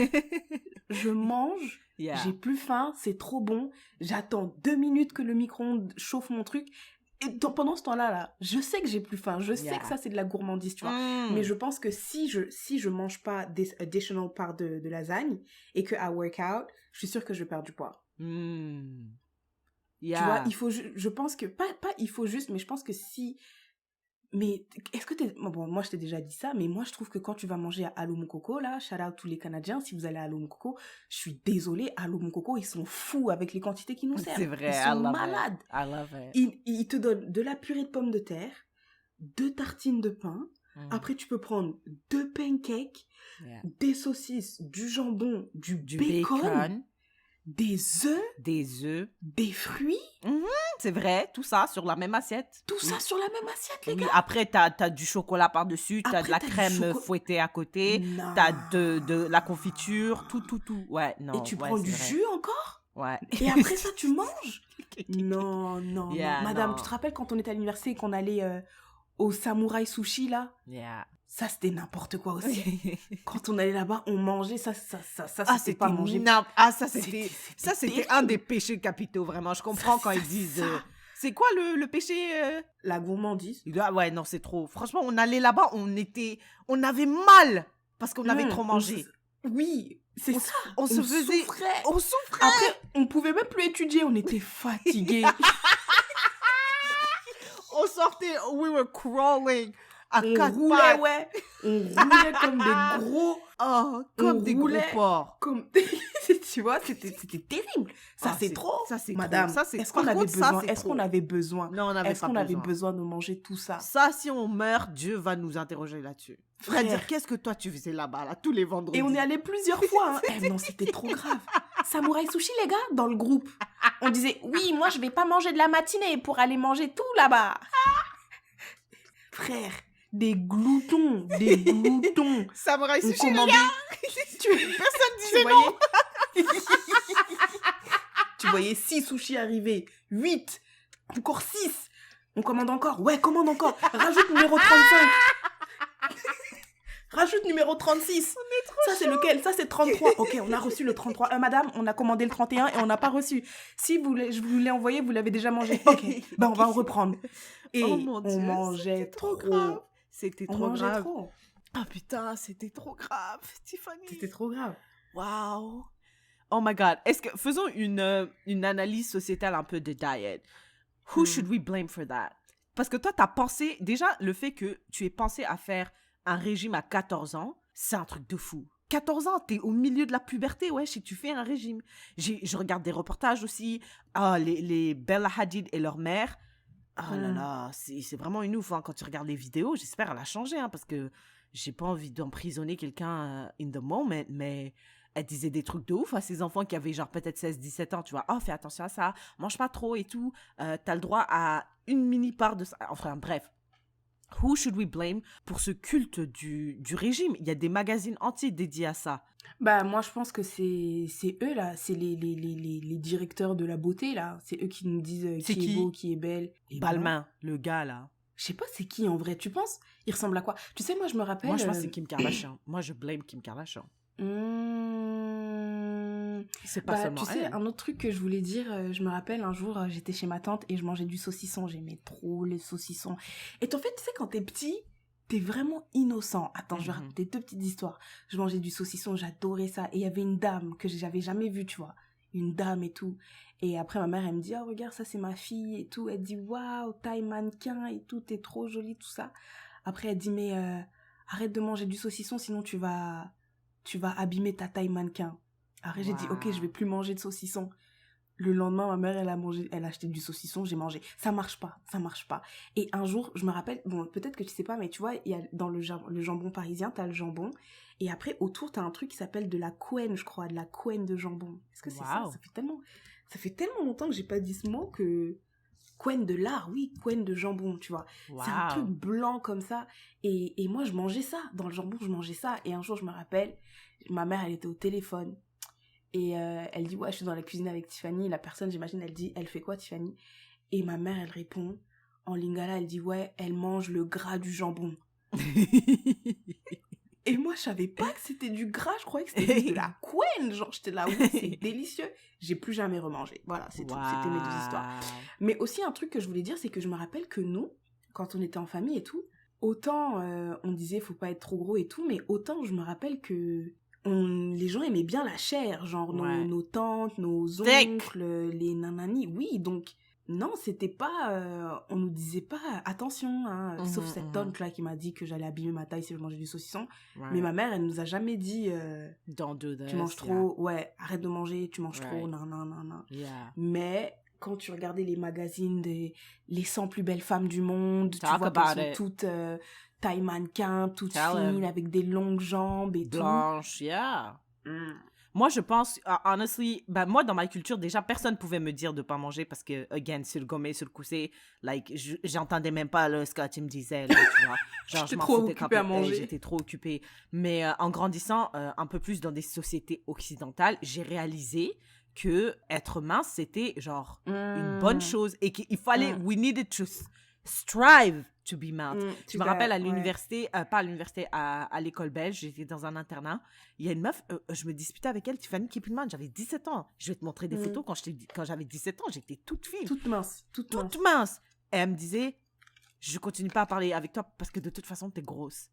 Je mange, j'ai plus faim, c'est trop bon, j'attends 2 minutes que le micro-ondes chauffe mon truc. Et pendant ce temps-là, là, je sais que j'ai plus faim. Je sais que ça, c'est de la gourmandise, tu vois. Mais je pense que si je mange pas des additional parts de lasagne et que à workout, je suis sûre que je vais perdre du poids. Tu vois, il faut... Je pense que... Pas il faut juste, mais je pense que si... Mais est-ce que bon, moi, je t'ai déjà dit ça, mais moi, je trouve que quand tu vas manger à Allo Mokoko, là, shout out tous les Canadiens, si vous allez à Allo Mokoko, je suis désolée, Allo Mokoko, ils sont fous avec les quantités qu'ils nous servent. C'est vrai, ils sont malades. I love it. Ils te donnent de la purée de pommes de terre, 2 tartines de pain, après tu peux prendre 2 pancakes, des saucisses, du jambon, du bacon, des œufs, des fruits. C'est vrai, tout ça sur la même assiette. Tout ça sur la même assiette, les gars. Après, t'as du chocolat par-dessus, t'as de la crème fouettée à côté, t'as de la confiture, tout. Ouais, non. Et tu prends du jus encore? Ouais. Et après ça, tu manges? Non. Madame, tu te rappelles quand on était à l'université et qu'on allait au Samouraï Sushi, là? Ça, c'était n'importe quoi aussi. Quand on allait là-bas, on mangeait, ça c'était pas manger. Ça, c'était un des péchés capitaux, vraiment. Je comprends quand ils disent... c'est quoi le péché La gourmandise. Ouais, non, c'est trop. Franchement, on allait là-bas, on avait mal parce qu'on avait trop mangé. Oui, c'est ça. On souffrait. Après, on pouvait même plus étudier, on était fatigués. On sortait, we were crawling. On roulait comme des gros... comme des gros porcs. Tu vois, c'était terrible. Ça, c'est trop. Ça, c'est Madame, trop. est-ce qu'on avait besoin? Non, on n'avait pas besoin. Est-ce qu'on avait besoin de manger tout ça? Ça, si on meurt, Dieu va nous interroger là-dessus. Frère, qu'est-ce que toi, tu faisais là-bas, là, tous les vendredis? Et on est allé plusieurs fois. Non, c'était trop grave. Samouraï Sushi, les gars, dans le groupe. On disait, oui, moi, je vais pas manger de la matinée pour aller manger tout là-bas. Frère, des gloutons. Samouraï Sushi, les gars. Personne disait non. Tu voyais 6 sushis arriver, 8, encore 6. On commande encore. Ouais, commande encore. Rajoute numéro 35. Rajoute numéro 36. Ça, c'est lequel? Ça, c'est 33. Ok, on a reçu le 33. Madame, on a commandé le 31 et on n'a pas reçu. Si je vous l'ai envoyé, vous l'avez déjà mangé. Ok, ben on va en reprendre. Et Oh mon Dieu, on mangeait c'était trop trop. grave. C'était On trop mangeait grave. trop. Ah putain, c'était trop grave, Tiffany. C'était trop grave. Wow. Oh my God. Faisons une analyse sociétale un peu de diet. Who should we blame for that? Parce que toi, t'as pensé, déjà, le fait que tu aies pensé à faire un régime à 14 ans, c'est un truc de fou. 14 ans, t'es au milieu de la puberté, ouais, et tu fais un régime. Je regarde des reportages aussi, les Bella Hadid et leur mère. Oh là là, c'est vraiment une ouf, hein. Quand tu regardes les vidéos, j'espère elle a changé, hein, parce que j'ai pas envie d'emprisonner quelqu'un in the moment, mais elle disait des trucs de ouf à ses enfants qui avaient genre peut-être 16-17 ans, tu vois. Oh, fais attention à ça, mange pas trop et tout. T'as le droit à une mini part de ça. Enfin, bref. Who should we blame pour ce culte du régime? Il y a des magazines entiers dédiés à ça. Bah, moi, je pense que c'est eux, là. C'est les directeurs de la beauté, là. C'est eux qui nous disent C'est qui est qui? beau, qui est belle. Et Balmain, le gars là. je sais pas c'est qui, en vrai. Tu penses? Il ressemble à quoi? Tu sais, moi, je me rappelle... Moi, je pense que c'est Kim Kardashian. Moi, je blame Kim Kardashian. C'est pas seulement tu sais, elle. un autre truc que je voulais dire, je me rappelle un jour, j'étais chez ma tante et je mangeais du saucisson. J'aimais trop les saucissons. Et en fait, tu sais, quand t'es petit, t'es vraiment innocent. Attends, je vais raconter 2 petites histoires. Je mangeais du saucisson, j'adorais ça. Et il y avait une dame que j'avais jamais vue, tu vois. Une dame et tout. Et après, ma mère, elle me dit, oh, regarde, ça, c'est ma fille et tout. Elle dit, waouh, taille mannequin et tout, t'es trop jolie, tout ça. Après, elle dit, mais arrête de manger du saucisson, sinon tu vas abîmer ta taille mannequin. Après, j'ai dit, ok, je vais plus manger de saucisson. Le lendemain, ma mère, elle a acheté du saucisson, j'ai mangé. Ça marche pas. Et un jour, je me rappelle, bon, peut-être que tu sais pas, mais tu vois, il y a dans le jambon parisien, t'as le jambon. Et après, autour, t'as un truc qui s'appelle de la couenne, je crois, de la couenne de jambon. Est-ce que c'est ça? Ça fait tellement longtemps que j'ai pas dit ce mot que... Couenne de lard, oui, couenne de jambon, tu vois. Wow. C'est un truc blanc comme ça. Et moi, je mangeais ça. Dans le jambon, je mangeais ça. Et un jour, je me rappelle, ma mère, elle était au téléphone. Et elle dit, ouais, je suis dans la cuisine avec Tiffany. La personne, j'imagine, elle dit, elle fait quoi, Tiffany? Et ma mère, elle répond, en lingala, elle dit, ouais, elle mange le gras du jambon. Et moi, je savais pas que c'était du gras. Je croyais que c'était juste de la couenne. Genre, j'étais là, oui, c'est délicieux. J'ai plus jamais remangé. Voilà, c'est tout. C'était mes 2 histoires. Mais aussi, un truc que je voulais dire, c'est que je me rappelle que nous, quand on était en famille et tout, autant on disait, faut pas être trop gros et tout, mais autant je me rappelle que les gens aimaient bien la chair. Genre, nos tantes, nos oncles, les nananis. Oui, donc... Non, c'était pas... on nous disait pas attention, hein, sauf cette tante-là qui m'a dit que j'allais abîmer ma taille si je mangeais du saucisson. Right. Mais ma mère, elle nous a jamais dit... Don't do this, tu manges trop, ouais, arrête de manger, tu manges trop, non. Yeah. Mais quand tu regardais les magazines les 100 plus belles femmes du monde, tu vois qu'elles sont toutes taille mannequin, toutes fines, avec des longues jambes et blanches, yeah. Moi, je pense, honestly, moi, dans ma culture, déjà, personne pouvait me dire de pas manger parce que, again, sur le gommé, sur le coussé, like, j'entendais même pas ce que tu me disais, là, tu vois. Genre, j'étais trop occupée à manger. J'étais trop occupée. Mais en grandissant un peu plus dans des sociétés occidentales, j'ai réalisé que être mince, c'était, genre, une bonne chose et qu'il fallait, we needed to strive to be mince. Je me rappelle à l'université, pas à l'université, à l'école belge, j'étais dans un internat. Il y a une meuf, je me disputais avec elle, Tiffany Kippelman, j'avais 17 ans. Je vais te montrer des photos. Quand j'avais 17 ans, j'étais toute fine. Toute mince. Et elle me disait, je continue pas à parler avec toi parce que de toute façon, t'es grosse.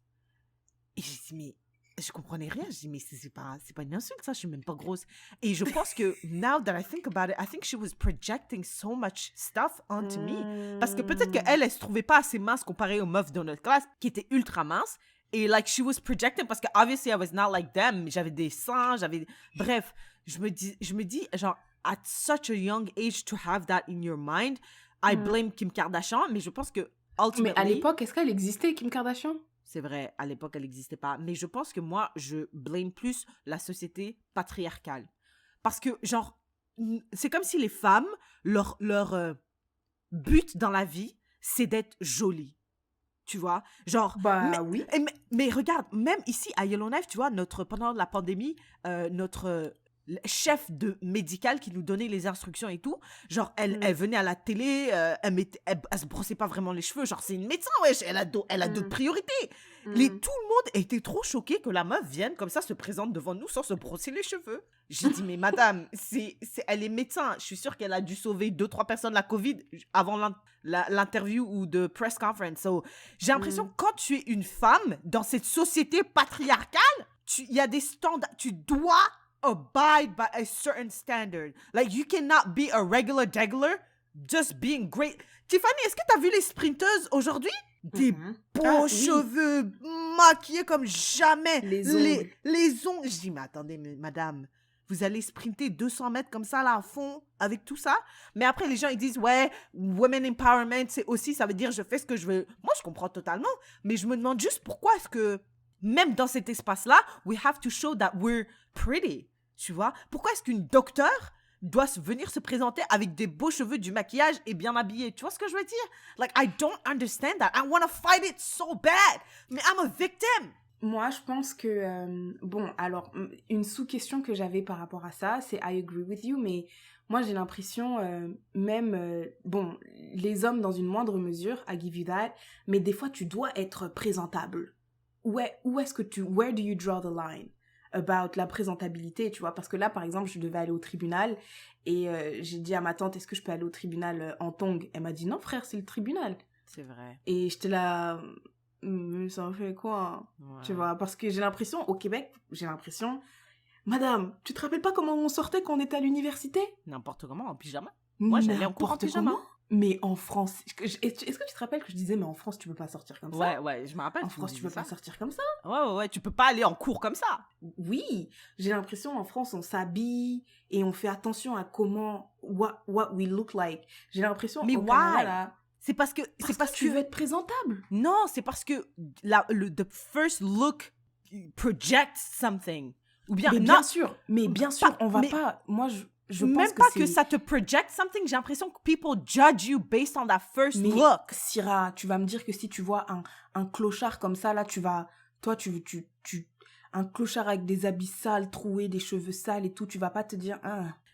Et j'ai dit, mais je comprenais rien. Je dis, mais c'est pas une insulte, ça, je suis même pas grosse. Et je pense que, now that I think about it, I think she was projecting so much stuff onto me. Parce que peut-être qu'elle se trouvait pas assez mince comparée aux meufs de notre classe qui étaient ultra minces. Et, like, she was projecting parce que, obviously, I was not like them. J'avais des seins, bref, je me dis, genre, at such a young age to have that in your mind, I blame Kim Kardashian, mais je pense que, ultimately... Mais à l'époque, est-ce qu'elle existait, Kim Kardashian? C'est vrai, à l'époque, elle n'existait pas. Mais je pense que moi, je blâme plus la société patriarcale. Parce que, genre, c'est comme si les femmes, leur but dans la vie, c'est d'être jolies. Tu vois? Genre... oui. Mais regarde, même ici, à Yellowknife, tu vois, pendant la pandémie, notre chef de médical qui nous donnait les instructions et tout. Genre, elle venait à la télé, elle se brossait pas vraiment les cheveux. Genre, c'est une médecin, wesh, elle a d'autres priorités. Tout le monde était trop choqué que la meuf vienne comme ça, se présente devant nous sans se brosser les cheveux. J'ai dit, mais madame, elle est médecin. Je suis sûre qu'elle a dû sauver 2-3 personnes de la COVID avant l'interview ou de press conference. So, j'ai l'impression que quand tu es une femme dans cette société patriarcale, il y a des standards. Tu dois abide by a certain standard. Like, you cannot be a regular degular just being great. Tiffany, est-ce que tu as vu les sprinteuses aujourd'hui? Des beaux cheveux maquillés comme jamais. Les ongles. Les ongles. Je dis, mais attendez, madame, vous allez sprinter 200 mètres comme ça, là, à fond, avec tout ça? Mais après, les gens, ils disent, ouais, women empowerment, c'est aussi, ça veut dire, je fais ce que je veux. Moi, je comprends totalement. Mais je me demande juste pourquoi est-ce que, même dans cet espace-là, we have to show that we're pretty. Tu vois? Pourquoi est-ce qu'une docteure doit venir se présenter avec des beaux cheveux, du maquillage et bien habillée? Tu vois ce que je veux dire? Like, I don't understand that. I want to fight it so bad. Mais I'm a victim. Moi, je pense que... bon, alors, une sous-question que j'avais par rapport à ça, c'est I agree with you, mais moi, j'ai l'impression, bon, les hommes dans une moindre mesure, I give you that, mais des fois, tu dois être présentable. Où est-ce que where do you draw the line about la présentabilité, tu vois? Parce que là, par exemple, je devais aller au tribunal et j'ai dit à ma tante, est-ce que je peux aller au tribunal en tongs? Elle m'a dit, non, frère, c'est le tribunal. C'est vrai. Et j'étais là... Mais ça en fait quoi? Ouais. Tu vois, parce que j'ai l'impression, au Québec, madame, tu te rappelles pas comment on sortait quand on était à l'université? N'importe comment, en pyjama. Moi, j'allais en cours en pyjama. Mais en France, est-ce que tu te rappelles que je disais, mais en France, tu peux pas sortir comme ça? Ouais, je me rappelle. En France, tu peux pas sortir comme ça? Ouais, tu peux pas aller en cours comme ça. Oui, j'ai l'impression, en France, on s'habille et on fait attention à comment, what we look like. J'ai l'impression, mais au Canada, là... C'est parce que tu veux être présentable. Non, c'est parce que the first look projects something. Ou bien, mais bien sûr, on va pas... Moi, je pense même pas que ça te project something. J'ai l'impression que people judge you based on that first look. Syrah, tu vas me dire que si tu vois un clochard comme ça, là, tu vas... Toi, un clochard avec des habits sales, troués, des cheveux sales et tout, tu vas pas te dire...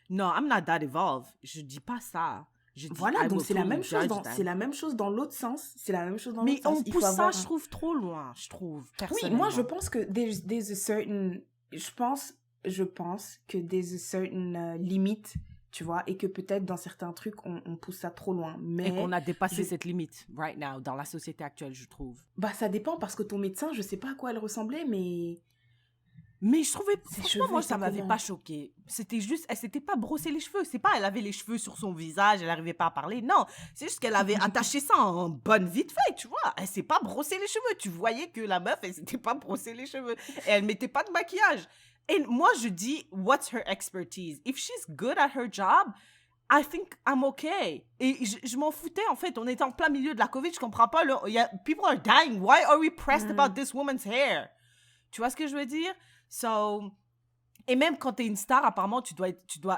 Non, I'm not that evolved. Je dis pas ça. Voilà, donc c'est la même chose dans l'autre sens. C'est la même chose dans l'autre sens. Mais on pousse ça, je trouve, trop loin, je trouve, personnellement. Oui, moi, je pense que there's a certain... Je pense que there's a certain limite, tu vois, et que peut-être dans certains trucs, on pousse ça trop loin. Mais et qu'on a dépassé cette limite, right now, dans la société actuelle, je trouve. Bah, ça dépend, parce que ton médecin, je sais pas à quoi elle ressemblait, mais... Mais je trouvais, franchement, moi, ça m'avait pas choquée. C'était juste, elle s'était pas brossé les cheveux. C'est pas, elle avait les cheveux sur son visage, elle arrivait pas à parler. Non, c'est juste qu'elle avait attaché ça en bonne vite fait, tu vois. Elle s'est pas brossé les cheveux. Tu voyais que la meuf, elle s'était pas brossé les cheveux. Et elle mettait pas de maquillage. Et moi, je dis, what's her expertise? If she's good at her job, I think I'm okay. Et je m'en foutais, en fait. On était en plein milieu de la COVID, je comprends pas. People are dying. Why are we pressed about this woman's hair? Tu vois ce que je veux dire? So, et même quand t'es une star, apparemment,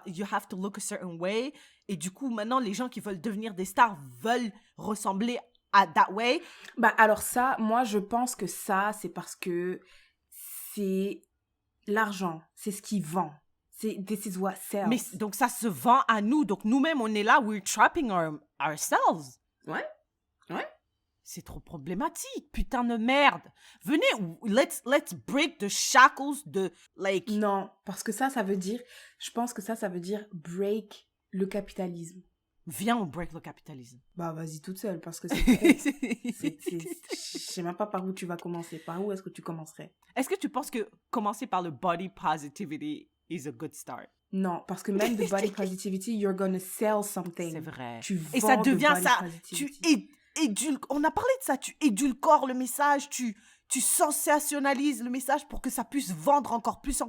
you have to look a certain way. Et du coup, maintenant, les gens qui veulent devenir des stars veulent ressembler à that way. Bah, alors ça, moi, je pense que ça, c'est parce que c'est l'argent. C'est ce qui vend. This is what sells. Mais donc, ça se vend à nous. Donc, nous-mêmes, on est là, we're trapping ourselves. Ouais. C'est trop problématique, putain de merde. Venez, let's break the shackles de, like... Non, parce que ça veut dire... Je pense que ça veut dire break le capitalisme. Viens, on break le capitalisme. Bah, vas-y toute seule, parce que je sais même pas par où tu vas commencer. Par où est-ce que tu commencerais? Est-ce que tu penses que commencer par le body positivity is a good start? Non, parce que même de body positivity, you're gonna sell something. C'est vrai. Et ça devient ça. On a parlé de ça, tu édulcores le message, tu sensationnalises le message pour que ça puisse vendre encore plus.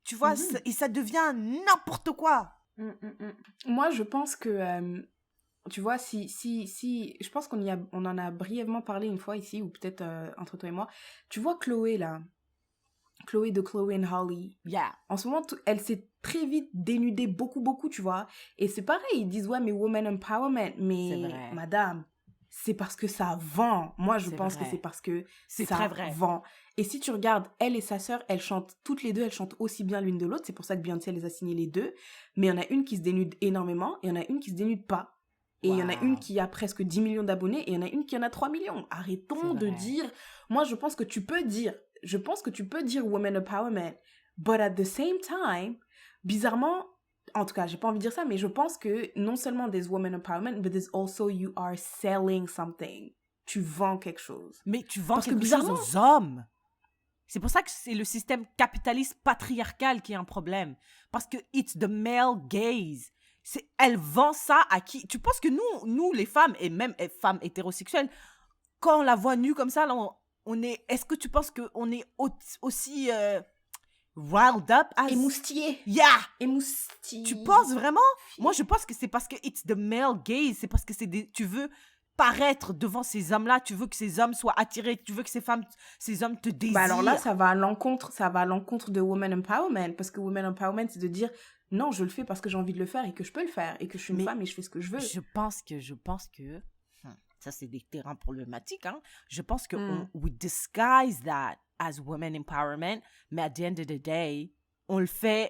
Tu vois, et ça devient n'importe quoi. Moi, je pense que, tu vois, si je pense qu'on en a brièvement parlé une fois ici, ou peut-être entre toi et moi. Tu vois Chloé, là. Chloé de Chloé and Holly. Yeah. En ce moment, elle s'est très vite dénudée beaucoup, tu vois. Et c'est pareil, ils disent, ouais, mais woman empowerment. Mais, madame, c'est parce que ça vend. Moi, je C'est pense vrai. que c'est parce que C'est ça très vrai. vend. Et si tu regardes, elle et sa sœur, elles chantent, toutes les deux, elles chantent aussi bien l'une de l'autre. C'est pour ça que Beyoncé les a signées les deux. Mais il y en a une qui se dénude énormément et il y en a une qui se dénude pas. Et il y en a une Wow. qui a presque 10 millions d'abonnés et il y en a une qui en a 3 millions. Arrêtons C'est de vrai. dire... Moi, je pense que tu peux dire women empowerment, but at the same time, bizarrement, en tout cas, j'ai pas envie de dire ça, mais je pense que non seulement there's women empowerment, but there's also you are selling something. Tu vends quelque chose. Mais tu vends Parce que quelque chose bizarrement- aux hommes. C'est pour ça que c'est le système capitaliste patriarcal qui est un problème. Parce que it's the male gaze. Elle vend ça à qui? Tu penses que nous les femmes, et même les femmes hétérosexuelles, quand on la voit nue comme ça, là, on est... Est-ce que tu penses qu'on est aussi riled up as... Émoustillé. Yeah! Émoustillé. Tu penses vraiment? Moi, je pense que c'est parce que it's the male gaze. C'est parce que tu veux paraître devant ces hommes-là. Tu veux que ces hommes soient attirés. Tu veux que ces hommes te désirent. Bah alors là, ça va à l'encontre de women empowerment. Parce que women empowerment, c'est de dire, non, je le fais parce que j'ai envie de le faire et que je peux le faire. Et que je suis une Mais femme et je fais ce que je veux. Je pense que ça, c'est des terrains problématiques, hein. Je pense que we disguise that as women empowerment, mais at the end of the day, on le fait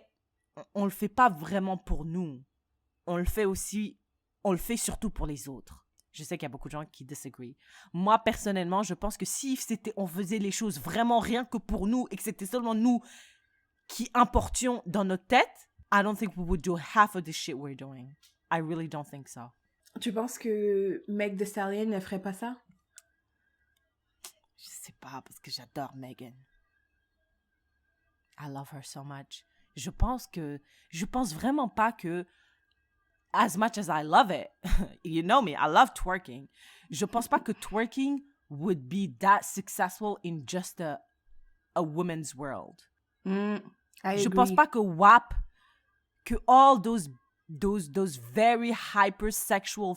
pas vraiment pour nous. On le fait surtout pour les autres. Je sais qu'il y a beaucoup de gens qui disagree. Moi, personnellement, je pense que si on faisait les choses vraiment rien que pour nous et que c'était seulement nous qui importions dans notre tête, I don't think we would do half of the shit we're doing. I really don't think so. Tu penses que Meg Thee Stallion ne ferait pas ça? Je sais pas, parce que j'adore Megan. I love her so much. Je pense vraiment pas que, as much as I love it, you know me, I love twerking. Je pense pas que twerking would be that successful in just a woman's world. I Je agree. pense pas que WAP, que all those very hypersexual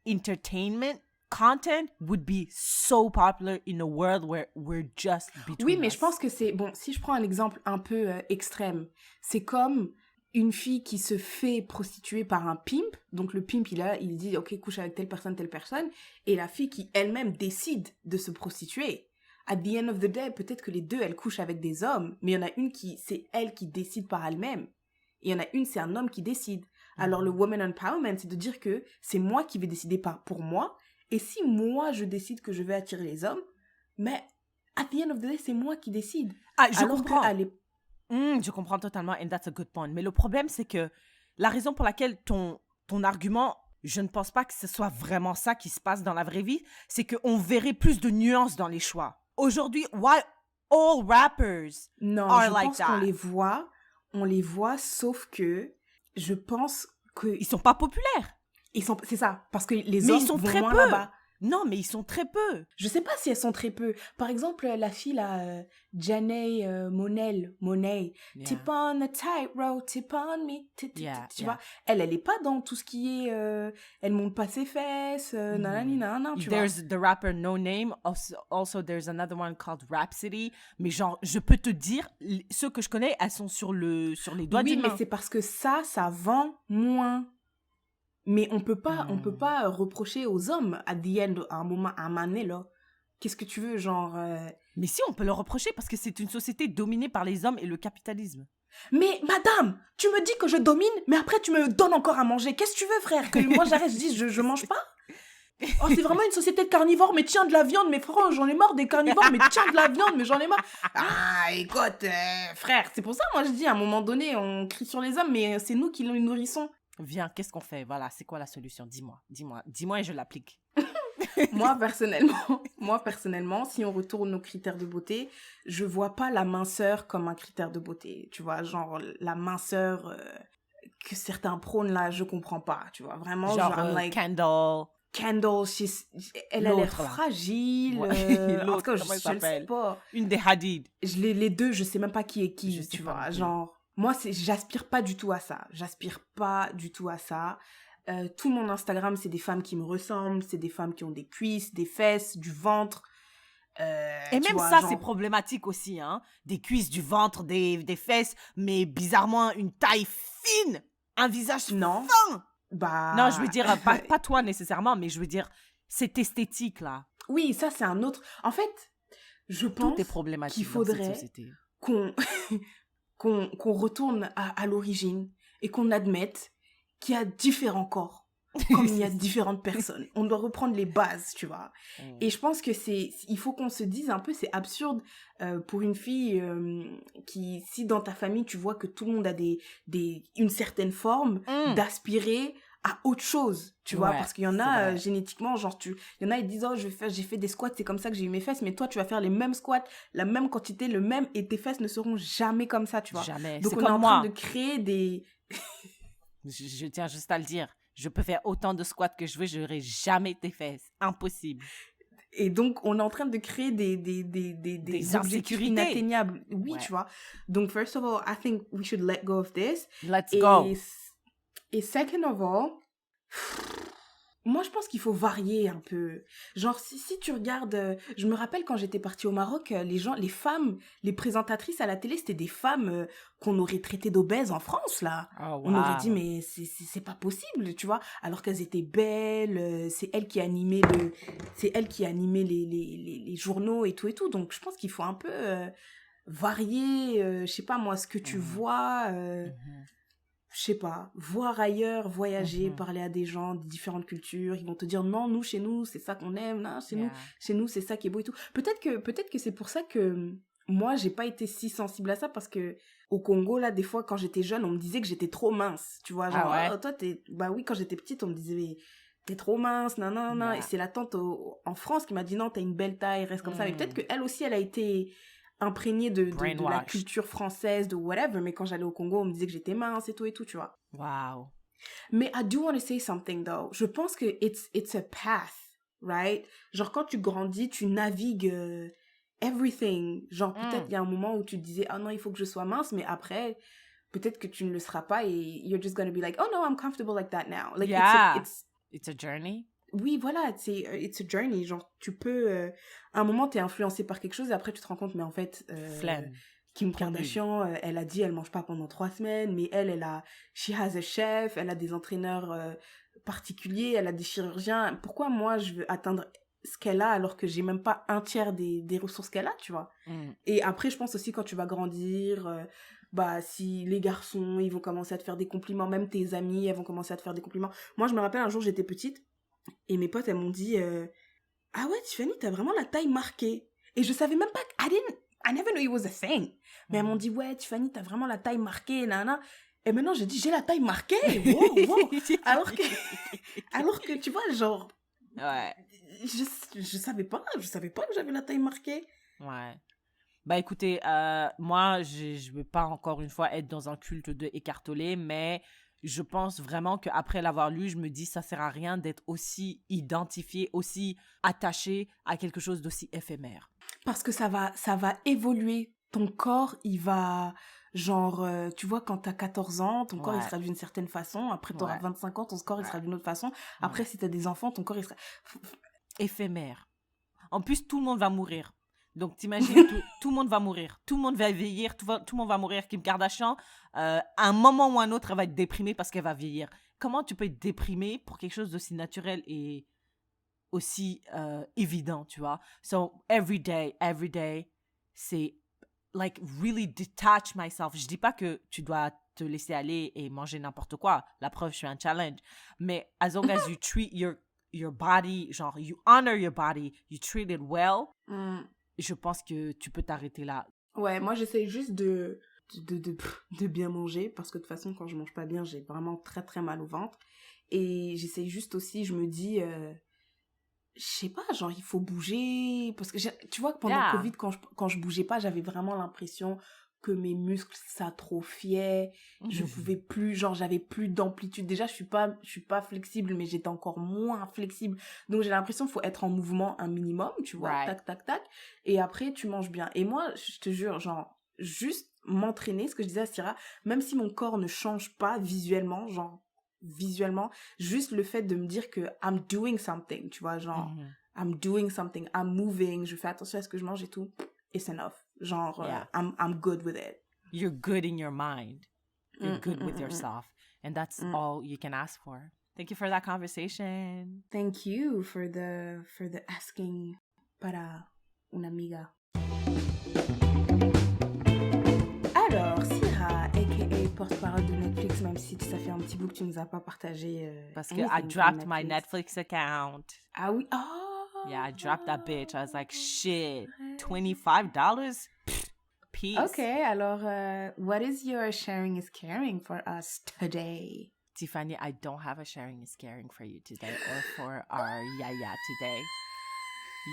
entertainment content would be so popular in a world where we're just between Oui, mais us. je pense que c'est... Bon, si je prends un exemple un peu extrême, c'est comme une fille qui se fait prostituer par un pimp. Donc le pimp, il dit, ok, couche avec telle personne. Et la fille qui elle-même décide de se prostituer. At the end of the day, peut-être que les deux, elles couchent avec des hommes. Mais il y en a une c'est elle qui décide par elle-même. Et il y en a une, c'est un homme qui décide. Alors, le woman empowerment, c'est de dire que c'est moi qui vais décider pour moi. Et si moi, je décide que je vais attirer les hommes, mais at the end of the day, c'est moi qui décide. Ah, je Alors comprends. que Je comprends totalement, and that's a good point. Mais le problème, c'est que la raison pour laquelle ton argument, je ne pense pas que ce soit vraiment ça qui se passe dans la vraie vie, c'est qu'on verrait plus de nuances dans les choix. Aujourd'hui, why all rappers non, are je like pense that? on les voit, sauf que je pense que Ils sont pas populaires. c'est ça, parce que les Mais hommes ils sont vont très moins peu. là-bas. Non, mais ils sont très peu. Je sais pas si elles sont très peu. Par exemple, la fille là, Janay Monáe, Yeah. tip on the tightrope, tip on me, Yeah, tu yeah. vois. Elle est pas dans tout ce qui est, elle monte pas ses fesses, nanani nanana, tu vois. There's the rapper No Name. Also, there's another one called Rhapsody. Mais genre, je peux te dire, ceux que je connais, elles sont sur les doigts Oui, d'une mais main. c'est parce que ça vend moins. Mais on peut pas reprocher aux hommes à the end, à un moment donné, là. Qu'est-ce que tu veux, genre... Mais si, on peut le reprocher parce que c'est une société dominée par les hommes et le capitalisme. Mais madame, tu me dis que je domine, mais après tu me donnes encore à manger. Qu'est-ce que tu veux, frère? Que moi j'arrête, je dis je mange pas? Oh, c'est vraiment une société de carnivores, mais tiens de la viande, mais frère, j'en ai marre des carnivores, mais tiens de la viande, mais j'en ai marre. Ah, écoute, frère, c'est pour ça, moi je dis, à un moment donné, on crie sur les hommes, mais c'est nous qui les nourrissons. Viens, qu'est-ce qu'on fait? Voilà, c'est quoi la solution? Dis-moi et je l'applique. Moi, personnellement, si on retourne aux critères de beauté, je vois pas la minceur comme un critère de beauté. Tu vois, genre, la minceur que certains prônent, là, je comprends pas. Tu vois, vraiment, Genre, I'm like... Kendall. Kendall, elle a l'air L'autre, là. fragile. Ouais, En l'autre, tout cas, comment elle je le sais s'appelle? pas. Une des Hadid. Les deux, je sais même pas qui est qui, Je sais tu pas vois. non plus. Genre, moi, j'aspire pas du tout à ça. Tout mon Instagram, c'est des femmes qui me ressemblent, c'est des femmes qui ont des cuisses, des fesses, du ventre. Et tu même vois, ça, genre- c'est problématique aussi, hein. Des cuisses, du ventre, des fesses, mais bizarrement, une taille fine, un visage Non. fin. Bah... Non, je veux dire, pas toi nécessairement, mais je veux dire, cette esthétique-là. Oui, ça, c'est un autre... En fait, je pense Tout est problématique qu'il dans cette faudrait société. qu'on qu'on retourne à l'origine et qu'on admette qu'il y a différents corps, comme il y a différentes personnes. On doit reprendre les bases, tu vois. Et je pense que il faut qu'on se dise un peu, c'est absurde pour une fille qui, si dans ta famille, tu vois que tout le monde a une certaine forme, d'aspirer à autre chose, tu vois, parce qu'il y en a génétiquement, genre, il y en a, ils disent, oh, j'ai fait des squats, c'est comme ça que j'ai eu mes fesses, mais toi, tu vas faire les mêmes squats, la même quantité, le même, et tes fesses ne seront jamais comme ça, tu vois. Jamais. Donc, c'est on comme est en moi. train de créer des... je tiens juste à le dire. Je peux faire autant de squats que je veux, je n'aurai jamais tes fesses. Impossible. Et donc, on est en train de créer des objectifs inatteignables. Oui, tu vois. Donc, first of all, I think we should let go of this. Let's go. Et second of all, moi, je pense qu'il faut varier un peu. Genre, si tu regardes... je me rappelle quand j'étais partie au Maroc, les femmes, les présentatrices à la télé, c'était des femmes qu'on aurait traitées d'obèses en France, là. Oh, wow. On aurait dit, mais c'est pas possible, tu vois. Alors qu'elles étaient belles, c'est elles qui animaient les journaux et tout. Donc, je pense qu'il faut un peu varier, je sais pas moi, ce que tu vois... je sais pas, voir ailleurs, voyager, parler à des gens de différentes cultures, ils vont te dire non, nous, chez nous, c'est ça qu'on aime, non, chez nous, c'est ça qui est beau et tout. Peut-être que c'est pour ça que moi, j'ai pas été si sensible à ça, parce que au Congo, là, des fois, quand j'étais jeune, on me disait que j'étais trop mince, tu vois, genre, oh, toi, bah oui, quand j'étais petite, on me disait, mais t'es trop mince, non, et c'est la tante en France qui m'a dit non, t'as une belle taille, reste comme ça, mais peut-être qu'elle aussi, elle a été imprégnée de la culture française, de whatever, mais quand j'allais au Congo, on me disait que j'étais mince et tout, tu vois. Wow. Mais I do want to say something, though. Je pense que it's a path, right? Genre, quand tu grandis, tu navigues everything. Genre, peut-être il y a un moment où tu te disais, oh non, il faut que je sois mince, mais après, peut-être que tu ne le seras pas et you're just gonna be like, oh no, I'm comfortable like that now. Like, it's a journey. Oui, voilà, it's a journey. Genre, tu peux... à un moment, t'es influencé par quelque chose et après, tu te rends compte, mais en fait... Kim Kardashian, elle a dit, elle mange pas pendant 3 semaines, mais she has a chef, elle a des entraîneurs particuliers, elle a des chirurgiens. Pourquoi moi, je veux atteindre ce qu'elle a alors que j'ai même pas un tiers des ressources qu'elle a, tu vois? Et après, je pense aussi, quand tu vas grandir... bah, si les garçons, ils vont commencer à te faire des compliments, même tes amis, elles vont commencer à te faire des compliments. Moi, je me rappelle, un jour, j'étais petite, et mes potes, elles m'ont dit ah ouais, Tiffany, t'as vraiment la taille marquée. Et je savais même pas... I never knew it was a thing. Mais elles m'ont dit, ouais, Tiffany, t'as vraiment la taille marquée, nana. Et maintenant, j'ai dit, j'ai la taille marquée. Wow. Alors que, tu vois, genre... Ouais. Je savais pas que j'avais la taille marquée. Ouais. Bah écoutez, moi, je veux pas encore une fois être dans un culte de écartelé, mais je pense vraiment qu'après l'avoir lu, je me dis ça sert à rien d'être aussi identifié, aussi attaché à quelque chose d'aussi éphémère. Parce que ça va évoluer. Ton corps, il va... Genre, tu vois, quand t'as 14 ans, ton corps, il sera d'une certaine façon. Après, t'auras 25 ans, ton corps, il sera d'une autre façon. Après, si t'as des enfants, ton corps, il sera... Éphémère. En plus, tout le monde va mourir. Donc, t'imagines, tout le monde va mourir. Tout le monde va vieillir. Tout le monde va mourir. Kim Kardashian, à un moment ou un autre, elle va être déprimée parce qu'elle va vieillir. Comment tu peux être déprimée pour quelque chose d'aussi naturel et aussi évident, tu vois? So, every day, c'est like really detach myself. Je dis pas que tu dois te laisser aller et manger n'importe quoi. La preuve, je suis un challenge. Mais as long as you treat your body, genre, you honor your body, you treat it well, je pense que tu peux t'arrêter là. Ouais, moi, j'essaie juste de bien manger, parce que de toute façon, quand je mange pas bien, j'ai vraiment très, très mal au ventre. Et j'essaie juste aussi, je me dis... je sais pas, genre, il faut bouger. Parce que, tu vois, pendant le Covid, quand je bougeais pas, j'avais vraiment l'impression que mes muscles s'atrophiaient. Je pouvais plus, genre, j'avais plus d'amplitude. Déjà, je suis pas flexible, mais j'étais encore moins flexible. Donc, j'ai l'impression qu'il faut être en mouvement un minimum, tu vois. Tac, tac, tac. Et après, tu manges bien. Et moi, je te jure, genre, juste m'entraîner, ce que je disais à Syrah, même si mon corps ne change pas visuellement, juste le fait de me dire que I'm doing something, tu vois, genre, I'm doing something, I'm moving, je fais attention à ce que je mange et tout, it's enough. Genre, I'm good with it. You're good in your mind. You're good with yourself. And that's all you can ask for. Thank you for that conversation. Thank you for the asking para una amiga. Alors, Syrah, a.k.a. porte-parole de Netflix, même si ça fait un petit bout que tu nous as pas partagé. Parce que I dropped my Netflix account. Ah oui? Oh! Yeah, I dropped that bitch. I was like, shit, $25? Peace. Okay, alors, what is your sharing is caring for us today? Tiffany, I don't have a sharing is caring for you today or for our Yaya today.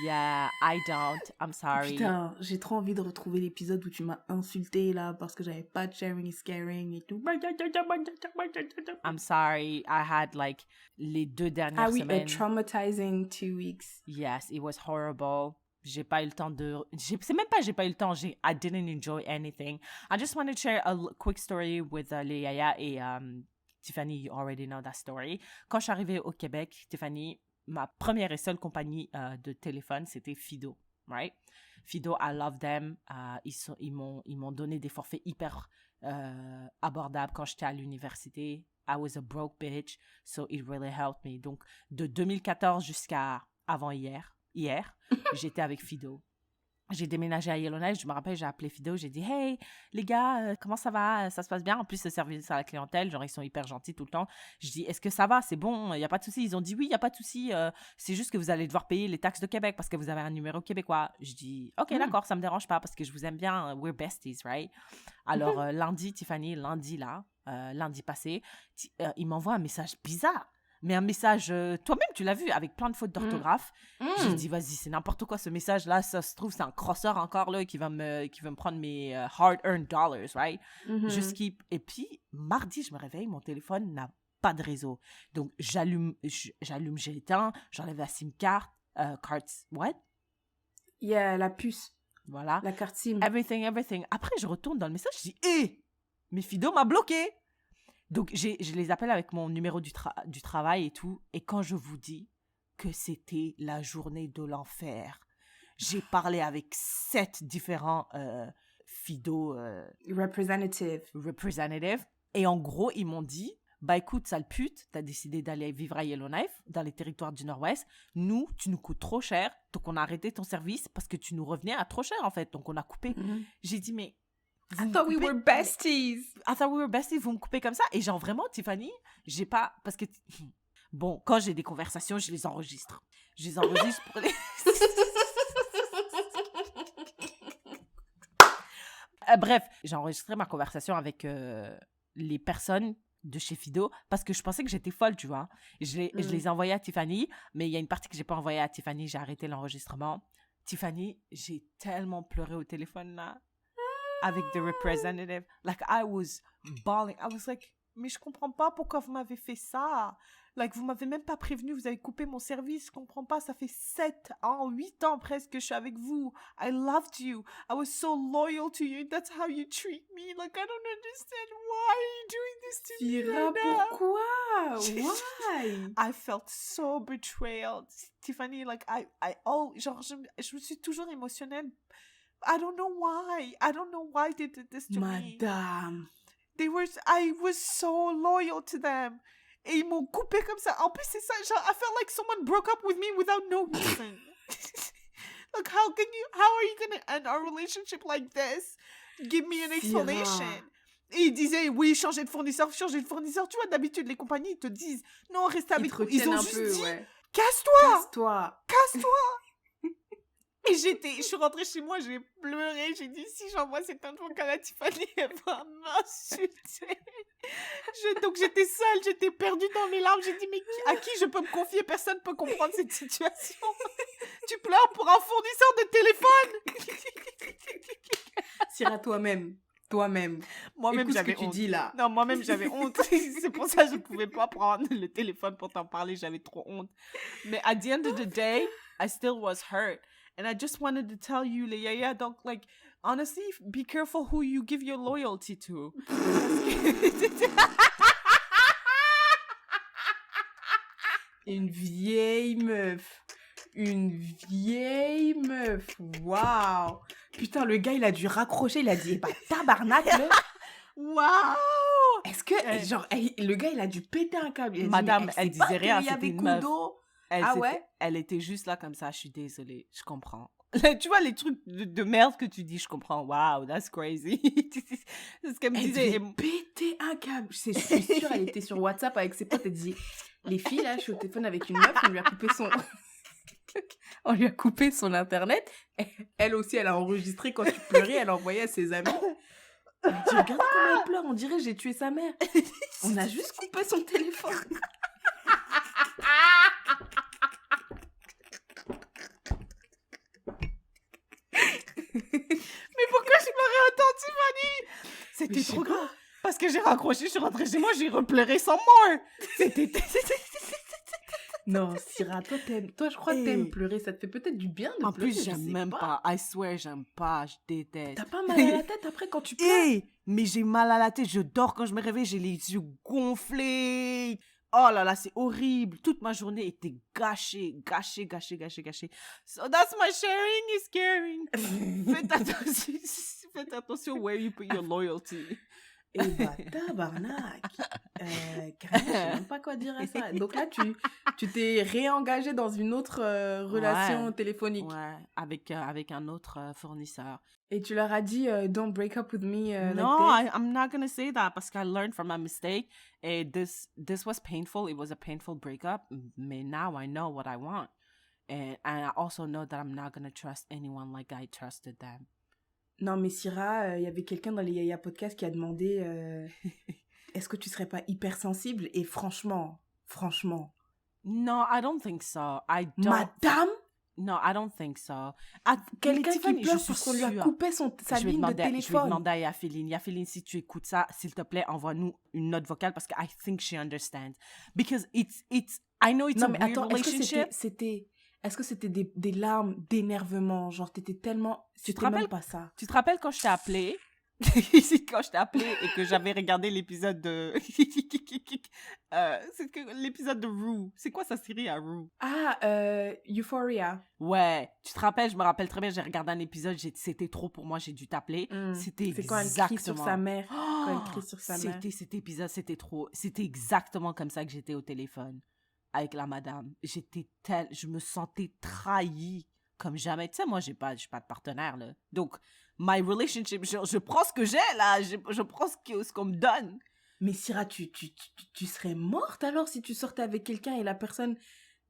Yeah, I don't. I'm sorry. Putain, j'ai trop envie de retrouver l'épisode où tu m'as insulté là parce que j'avais pas de sharing is caring et tout. I'm sorry. I had like les 2 dernières semaines. A traumatizing 2 weeks. Yes, it was horrible. J'ai pas eu le temps de... C'est même pas j'ai pas eu le temps. I didn't enjoy anything. I just want to share a quick story with les Yaya et Tiffany. You already know that story. Quand je suis arrivée au Québec, Tiffany... Ma première et seule compagnie de téléphone, c'était Fido, right? Fido, I love them. Ils m'ont donné des forfaits hyper abordables quand j'étais à l'université. I was a broke bitch, so it really helped me. Donc, de 2014 jusqu'à avant hier, j'étais avec Fido. J'ai déménagé à Yellowknife, je me rappelle, j'ai appelé Fido, j'ai dit « Hey, les gars, comment ça va? Ça se passe bien? » En plus, le service à la clientèle, genre, ils sont hyper gentils tout le temps. Je dis « Est-ce que ça va? C'est bon? Il n'y a pas de souci? » Ils ont dit « Oui, il n'y a pas de souci. C'est juste que vous allez devoir payer les taxes de Québec parce que vous avez un numéro québécois. » Je dis « Ok, d'accord, ça ne me dérange pas parce que je vous aime bien. We're besties, right? » Alors, lundi, Tiffany, lundi passé, il m'envoie un message bizarre. Mais un message, toi-même, tu l'as vu, avec plein de fautes d'orthographe. J'ai dit, vas-y, c'est n'importe quoi ce message-là. Ça se trouve, c'est un crosseur encore là qui va me prendre mes hard-earned dollars, right? Je skip. Et puis, mardi, je me réveille, mon téléphone n'a pas de réseau. Donc, j'allume, j'éteins, j'enlève la SIM card, what? Yeah, la puce. Voilà. La carte SIM. Everything. Après, je retourne dans le message, je dis, hé, mais Fido m'a bloqué. Donc, je les appelle avec mon numéro du travail et tout. Et quand je vous dis que c'était la journée de l'enfer, j'ai parlé avec 7 différents Fido... representative. Et en gros, ils m'ont dit, bah écoute, sale pute, t'as décidé d'aller vivre à Yellowknife, dans les territoires du Nord-Ouest. Nous, tu nous coûtes trop cher. Donc, on a arrêté ton service parce que tu nous revenais à trop cher, en fait. Donc, on a coupé. J'ai dit, mais... I thought we were besties. Vous me coupez comme ça. Et genre, vraiment, Tiffany, j'ai pas... Parce que... Bon, quand j'ai des conversations, je les enregistre. Je les enregistre pour les... Bref, j'ai enregistré ma conversation avec les personnes de chez Fido parce que je pensais que j'étais folle, tu vois. Je les ai envoyées à Tiffany, mais il y a une partie que j'ai pas envoyée à Tiffany. J'ai arrêté l'enregistrement. Tiffany, j'ai tellement pleuré au téléphone, là. Avec the representative, like I was bawling. I was like, mais je comprends pas pourquoi vous m'avez fait ça. Like, vous m'avez même pas prévenu, vous avez coupé mon service, je comprends pas. Ça fait 8 ans presque que je suis avec vous. I loved you. I was so loyal to you. That's how you treat me. Like, I don't understand why you're doing this to me right now. Pourquoi? Why? I felt so betrayed. Tiffany, like, je me suis toujours émotionnelle. I don't know why they did this to me. Madame. I was so loyal to them. Et ils m'ont coupé comme ça. En plus, c'est ça. Genre, I felt like someone broke up with me without no reason. Like, how are you gonna end our relationship like this? Give me an explanation. Et ils disaient, oui, changer de fournisseur. Tu vois, d'habitude, les compagnies, ils te disent, non, reste avec nous. Ils ont juste dit, ouais. Casse-toi. Et je suis rentrée chez moi, j'ai pleuré, j'ai dit si j'envoie cette info à Tiffany, elle va m'insulter. Donc j'étais seule, j'étais perdue dans mes larmes, j'ai dit mais à qui je peux me confier, personne ne peut comprendre cette situation. Tu pleures pour un fournisseur de téléphone. Syrah, toi-même. Moi-même, écoute j'avais ce que honte. tu dis là. Non, moi-même, j'avais honte. C'est pour ça que je ne pouvais pas prendre le téléphone pour t'en parler, j'avais trop honte. Mais at the end of the day, I still was hurt. And I just wanted to tell you, Yaya, don't, like, honestly, be careful who you give your loyalty to. Une vieille meuf. Waouh. Putain, le gars, il a dû raccrocher, il a dit, bah, tabarnak, là. Waouh! Est-ce que, genre, le gars, il a dû péter un câble. Il a dit, Madame, mais elle sait pas disait rien, qu'il y c'était avait une meuf. Kudo. Elle, Ah c'était- ouais? elle était juste là comme ça, je suis désolée, je comprends. Tu vois les trucs de merde que tu dis, je comprends. Wow, that's crazy. C'est ce qu'elle me Elle disait. devait péter un câble. Je suis sûre, elle était sur WhatsApp avec ses potes. Elle disait, les filles, là, je suis au téléphone avec une meuf, on lui a coupé son... on lui a coupé son internet. Elle aussi, elle a enregistré quand tu pleurais, elle a envoyé à ses amis. Elle dit, regarde comment elle pleure, on dirait j'ai tué sa mère. On a juste coupé son téléphone. Mais pourquoi je pleurais autant, Tiffany? C'était Mais je trop sais pas. grave. Parce que j'ai raccroché, je suis rentrée chez moi, j'ai repleuré sans mort. C'était... Non, Syrah, toi, je crois que t'aimes pleurer. Ça te fait peut-être du bien de En pleurer. plus, je j'aime sais même pas. I swear, j'aime pas. Je déteste. T'as pas mal à la tête après quand tu pleures? Hey, mais j'ai mal à la tête. Je dors quand je me réveille. J'ai les yeux gonflés. Oh là là, c'est horrible. Toute ma journée était gâchée. So that's my sharing is caring. Faites attention where you put your loyalty. Eh bah, tabarnak. Carrément, je sais même pas quoi dire à ça. Donc là, tu t'es réengagé dans une autre relation Ouais. téléphonique. Ouais, avec un autre fournisseur. Et tu leur as dit, don't break up with me No, like this. I'm not gonna say that parce que I learned from my mistake. And this was painful. It was a painful breakup. But now I know what I want. And I also know that I'm not gonna trust anyone like I trusted them. Non, mais Syrah, il y avait quelqu'un dans les Yaya Podcast qui a demandé est-ce que tu serais pas hypersensible? Et franchement, No, I don't think so. I don't. madame, No, I don't think so. quelqu'un qui Tiffany, pleure je suis parce qu'on lui a sûre. coupé sa Je vais ligne de je vais téléphone. demander à Yafeline. Yafeline, si tu écoutes ça, s'il te plaît, envoie-nous une note vocale parce que I think she understands. Because it's I know it's Non, a mais weird attends, est-ce que c'était des larmes d'énervement? Genre, t'étais tellement... Tu te C'était même rappelles pas ça. Tu te rappelles quand je t'ai appelé quand je t'ai appelé et que j'avais regardé l'épisode de c'est l'épisode de Rue. C'est quoi sa série à Rue? Ah, Euphoria. Ouais, tu te rappelles, je me rappelle très bien, j'ai regardé un épisode, c'était trop pour moi, j'ai dû t'appeler. C'était C'est quand elle exactement... crie sur sa mère. Quand elle crie sur sa mère. C'était cet épisode, c'était trop. C'était exactement comme ça que j'étais au téléphone avec la madame. Je me sentais trahie comme jamais. Tu sais, moi, j'ai pas de partenaire, là. Donc, my relationship, je prends ce que j'ai, là. Je prends ce qu'on me donne. Mais Syrah, tu serais morte alors si tu sortais avec quelqu'un et la personne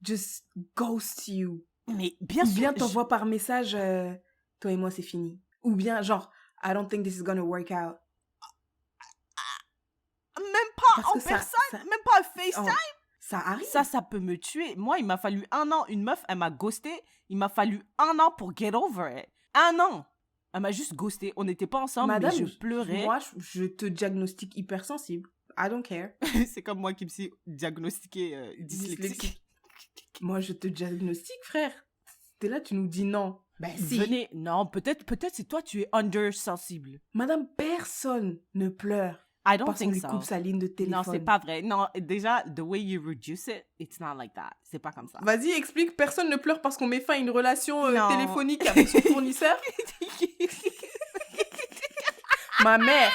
just ghost you. Mais bien Ou sûr. bien t'envoies par message toi et moi c'est fini. Ou bien genre I don't think this is gonna work out. Même pas Parce en que personne, même pas à FaceTime. Ça arrive. Ça peut me tuer. Moi, il m'a fallu 1 an. Une meuf, elle m'a ghosté. Il m'a fallu 1 an pour get over it. 1 an. Elle m'a juste ghosté. On n'était pas ensemble, Madame, mais je pleurais. Moi, je te diagnostique hypersensible. I don't care. C'est comme moi qui me suis diagnostiqué dyslexique. Moi, je te diagnostique, frère. T'es là, tu nous dis non. Ben si. Venez. Non, peut-être c'est toi, tu es undersensible. Madame, personne ne pleure I don't parce qu'on think lui so. coupe sa ligne de téléphone. Non, c'est pas vrai. Non, déjà, the way you reduce it, it's not like that. C'est pas comme ça. Vas-y, explique. Personne ne pleure parce qu'on met fin à une relation Non. téléphonique avec son fournisseur. Ma mère,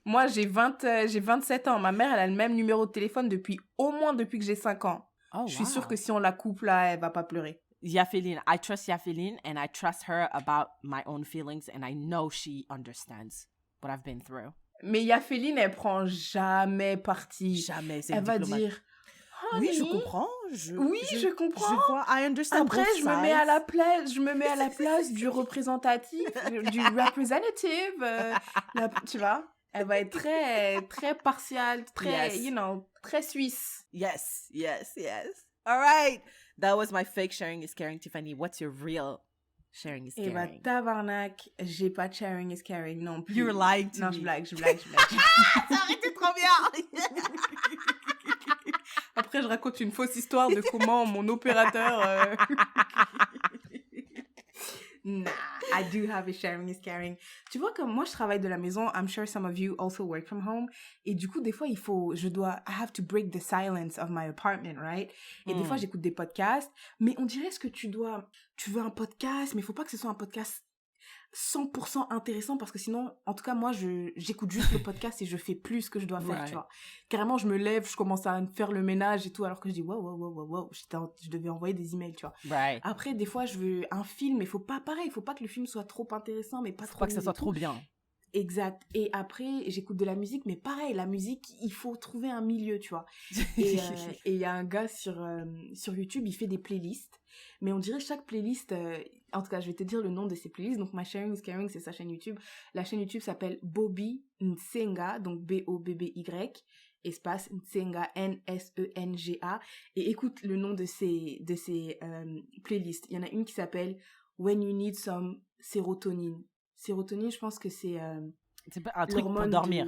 moi j'ai 27 ans. Ma mère, elle a le même numéro de téléphone depuis que j'ai 5 ans. Oh, Je suis wow. sûre que si on la coupe là, elle va pas pleurer. Yafeline, I trust Yafeline and I trust her about my own feelings and I know she understands what I've been through. Mais Yafeline, elle prend jamais parti. Jamais, c'est Elle une va diplomate. dire Oui, je Honey, comprends. je comprends. Je vois, I understand. Après, both je me mets à sides. la place du représentatif, du representative. Tu vois, elle va être très partiale, très, Yes. très suisse. Yes. All right. That was my fake sharing is caring, Tiffany. What's your real sharing is Et bah, caring? tabarnak, j'ai pas de sharing is caring non plus. You're lying to Non, me. je blague. Ça aurait été trop bien. Après, je raconte une fausse histoire de comment mon opérateur... Nah, I do have a sharing is caring. Tu vois, comme moi, je travaille de la maison. I'm sure some of you also work from home. Et du coup, des fois, I have to break the silence of my apartment, right? Et des fois, j'écoute des podcasts. Mais on dirait tu veux un podcast, mais il faut pas que ce soit un podcast 100% intéressant, parce que sinon, en tout cas, moi, j'écoute juste le podcast et je fais plus ce que je dois faire, tu vois. Carrément, je me lève, je commence à faire le ménage et tout, alors que je dis, wow, je devais envoyer des emails, tu vois. Après, des fois, je veux un film, il faut pas que le film soit trop intéressant, mais pas trop... Faut pas que ça soit trop bien. Exact. Et après, j'écoute de la musique, mais pareil, la musique, il faut trouver un milieu, tu vois. Et il y a un gars sur YouTube, il fait des playlists, mais on dirait chaque playlist, en tout cas, je vais te dire le nom de ces playlists. Donc, My Sharing is Caring, c'est sa chaîne YouTube. La chaîne YouTube s'appelle Bobby Nsenga, donc B-O-B-B-Y, espace Nsenga, N-S-E-N-G-A. Et écoute le nom de ces playlists. Il y en a une qui s'appelle When You Need Some Sérotonine. Sérotonine, je pense que c'est pas un truc pour dormir.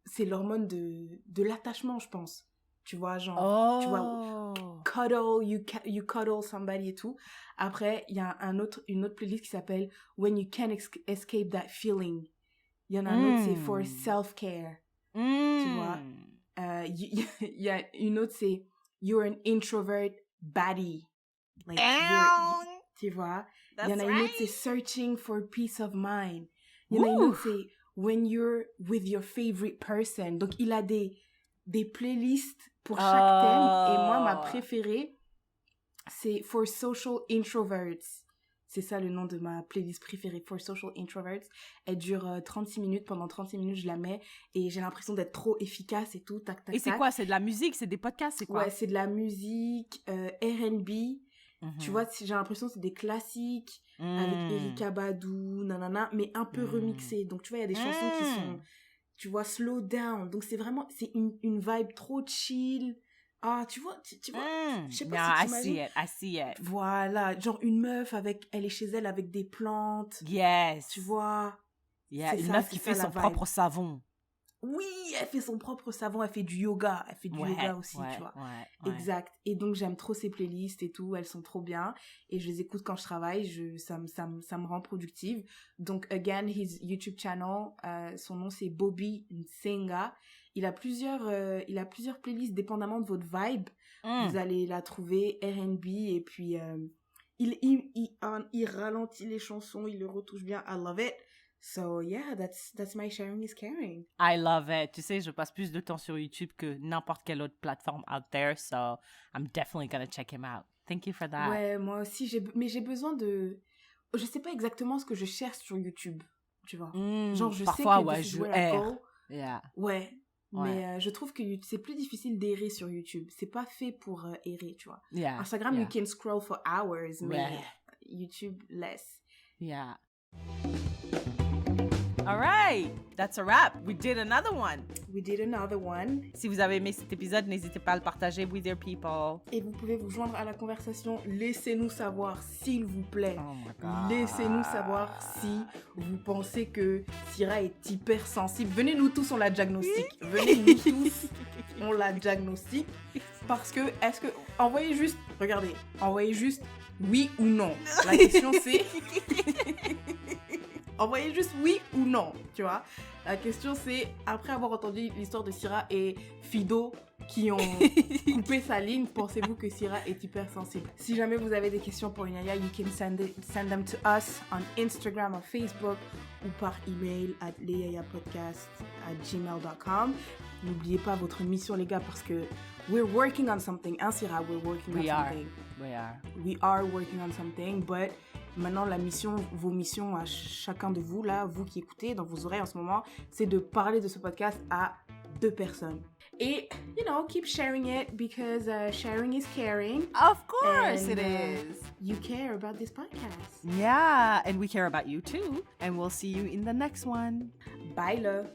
C'est l'hormone de l'attachement, je pense. Tu vois, genre, tu vois, cuddle, you cuddle somebody et tout. Après, il y a une autre playlist qui s'appelle When You Can't Escape That Feeling. Il y en a un autre, c'est For Self-Care. Tu vois. Il y a une autre, c'est You're an Introvert Baddie. Like, tu vois. Il y en a une autre, c'est Searching for Peace of Mind. Il y en a une autre, c'est When You're with Your Favorite Person. Donc, il a des playlists pour chaque thème. Et moi, ma préférée, c'est For Social Introverts. C'est ça le nom de ma playlist préférée, For Social Introverts. Elle dure 36 minutes. Pendant 36 minutes, je la mets. Et j'ai l'impression d'être trop efficace et tout. Tac, tac, et c'est quoi? C'est de la musique? C'est des podcasts? C'est quoi? Ouais, c'est de la musique, R&B. Tu vois, j'ai l'impression que c'est des classiques avec Erykah Badu, nanana, mais un peu remixés. Donc, tu vois, il y a des chansons qui sont, tu vois, slow down. Donc, c'est une vibe trop chill. Ah, tu vois, je sais pas si tu imagines. I see it. Voilà, genre une meuf elle est chez elle avec des plantes. Yes. Tu vois. Yeah, une meuf qui fait son propre savon. Oui, elle fait son propre savon, elle fait du yoga. Elle fait du yoga aussi, tu vois. Exact. Et donc, j'aime trop ces playlists et tout. Elles sont trop bien. Et je les écoute quand je travaille. Ça me rend productive. Donc, again, his YouTube channel, son nom, c'est Bobby Nsenga. Il a plusieurs playlists dépendamment de votre vibe. Vous allez la trouver R&B. Et puis, il ralentit les chansons. Il le retouche bien. I love it. So yeah, that's my Sharing is Caring. I love it. Tu sais, je passe plus de temps sur YouTube que n'importe quelle autre plateforme out there, so I'm definitely gonna check him out. Thank you for that. Ouais, moi aussi, mais j'ai besoin de... Je sais pas exactement ce que je cherche sur YouTube, tu vois. Genre, je parfois, sais que ouais, je erre. Yeah. Ouais. Mais je trouve que c'est plus difficile d'errer sur YouTube. C'est pas fait pour errer, tu vois. Yeah. Instagram, you can scroll for hours, mais YouTube, less. Yeah. All right, that's a wrap. We did another one. Si vous avez aimé cet épisode, n'hésitez pas à le partager with your people. Et vous pouvez vous joindre à la conversation. Laissez-nous savoir, s'il vous plaît. Oh my God. Laissez-nous savoir si vous pensez que Syrah est hypersensible. Venez-nous tous, on la diagnostique. Venez-nous tous, on la diagnostique. Parce que, envoyez juste oui ou non. La question c'est... Envoyez juste oui ou non, tu vois. La question c'est, après avoir entendu l'histoire de Syrah et Fido qui ont coupé sa ligne, pensez-vous que Syrah est hypersensible? Si jamais vous avez des questions pour Inaya, you can send them to us on Instagram or Facebook ou par email at leyayapodcast@gmail.com. N'oubliez pas votre mission, les gars, parce que we're working on something. Hein, Syrah, we're working on something. We are working on something, but maintenant, vos missions à chacun de vous, là, vous qui écoutez dans vos oreilles en ce moment, c'est de parler de ce podcast à 2 personnes. Et, keep sharing it because sharing is caring. Of course it is. You care about this podcast. Yeah, and we care about you too. And we'll see you in the next one. Bye, love.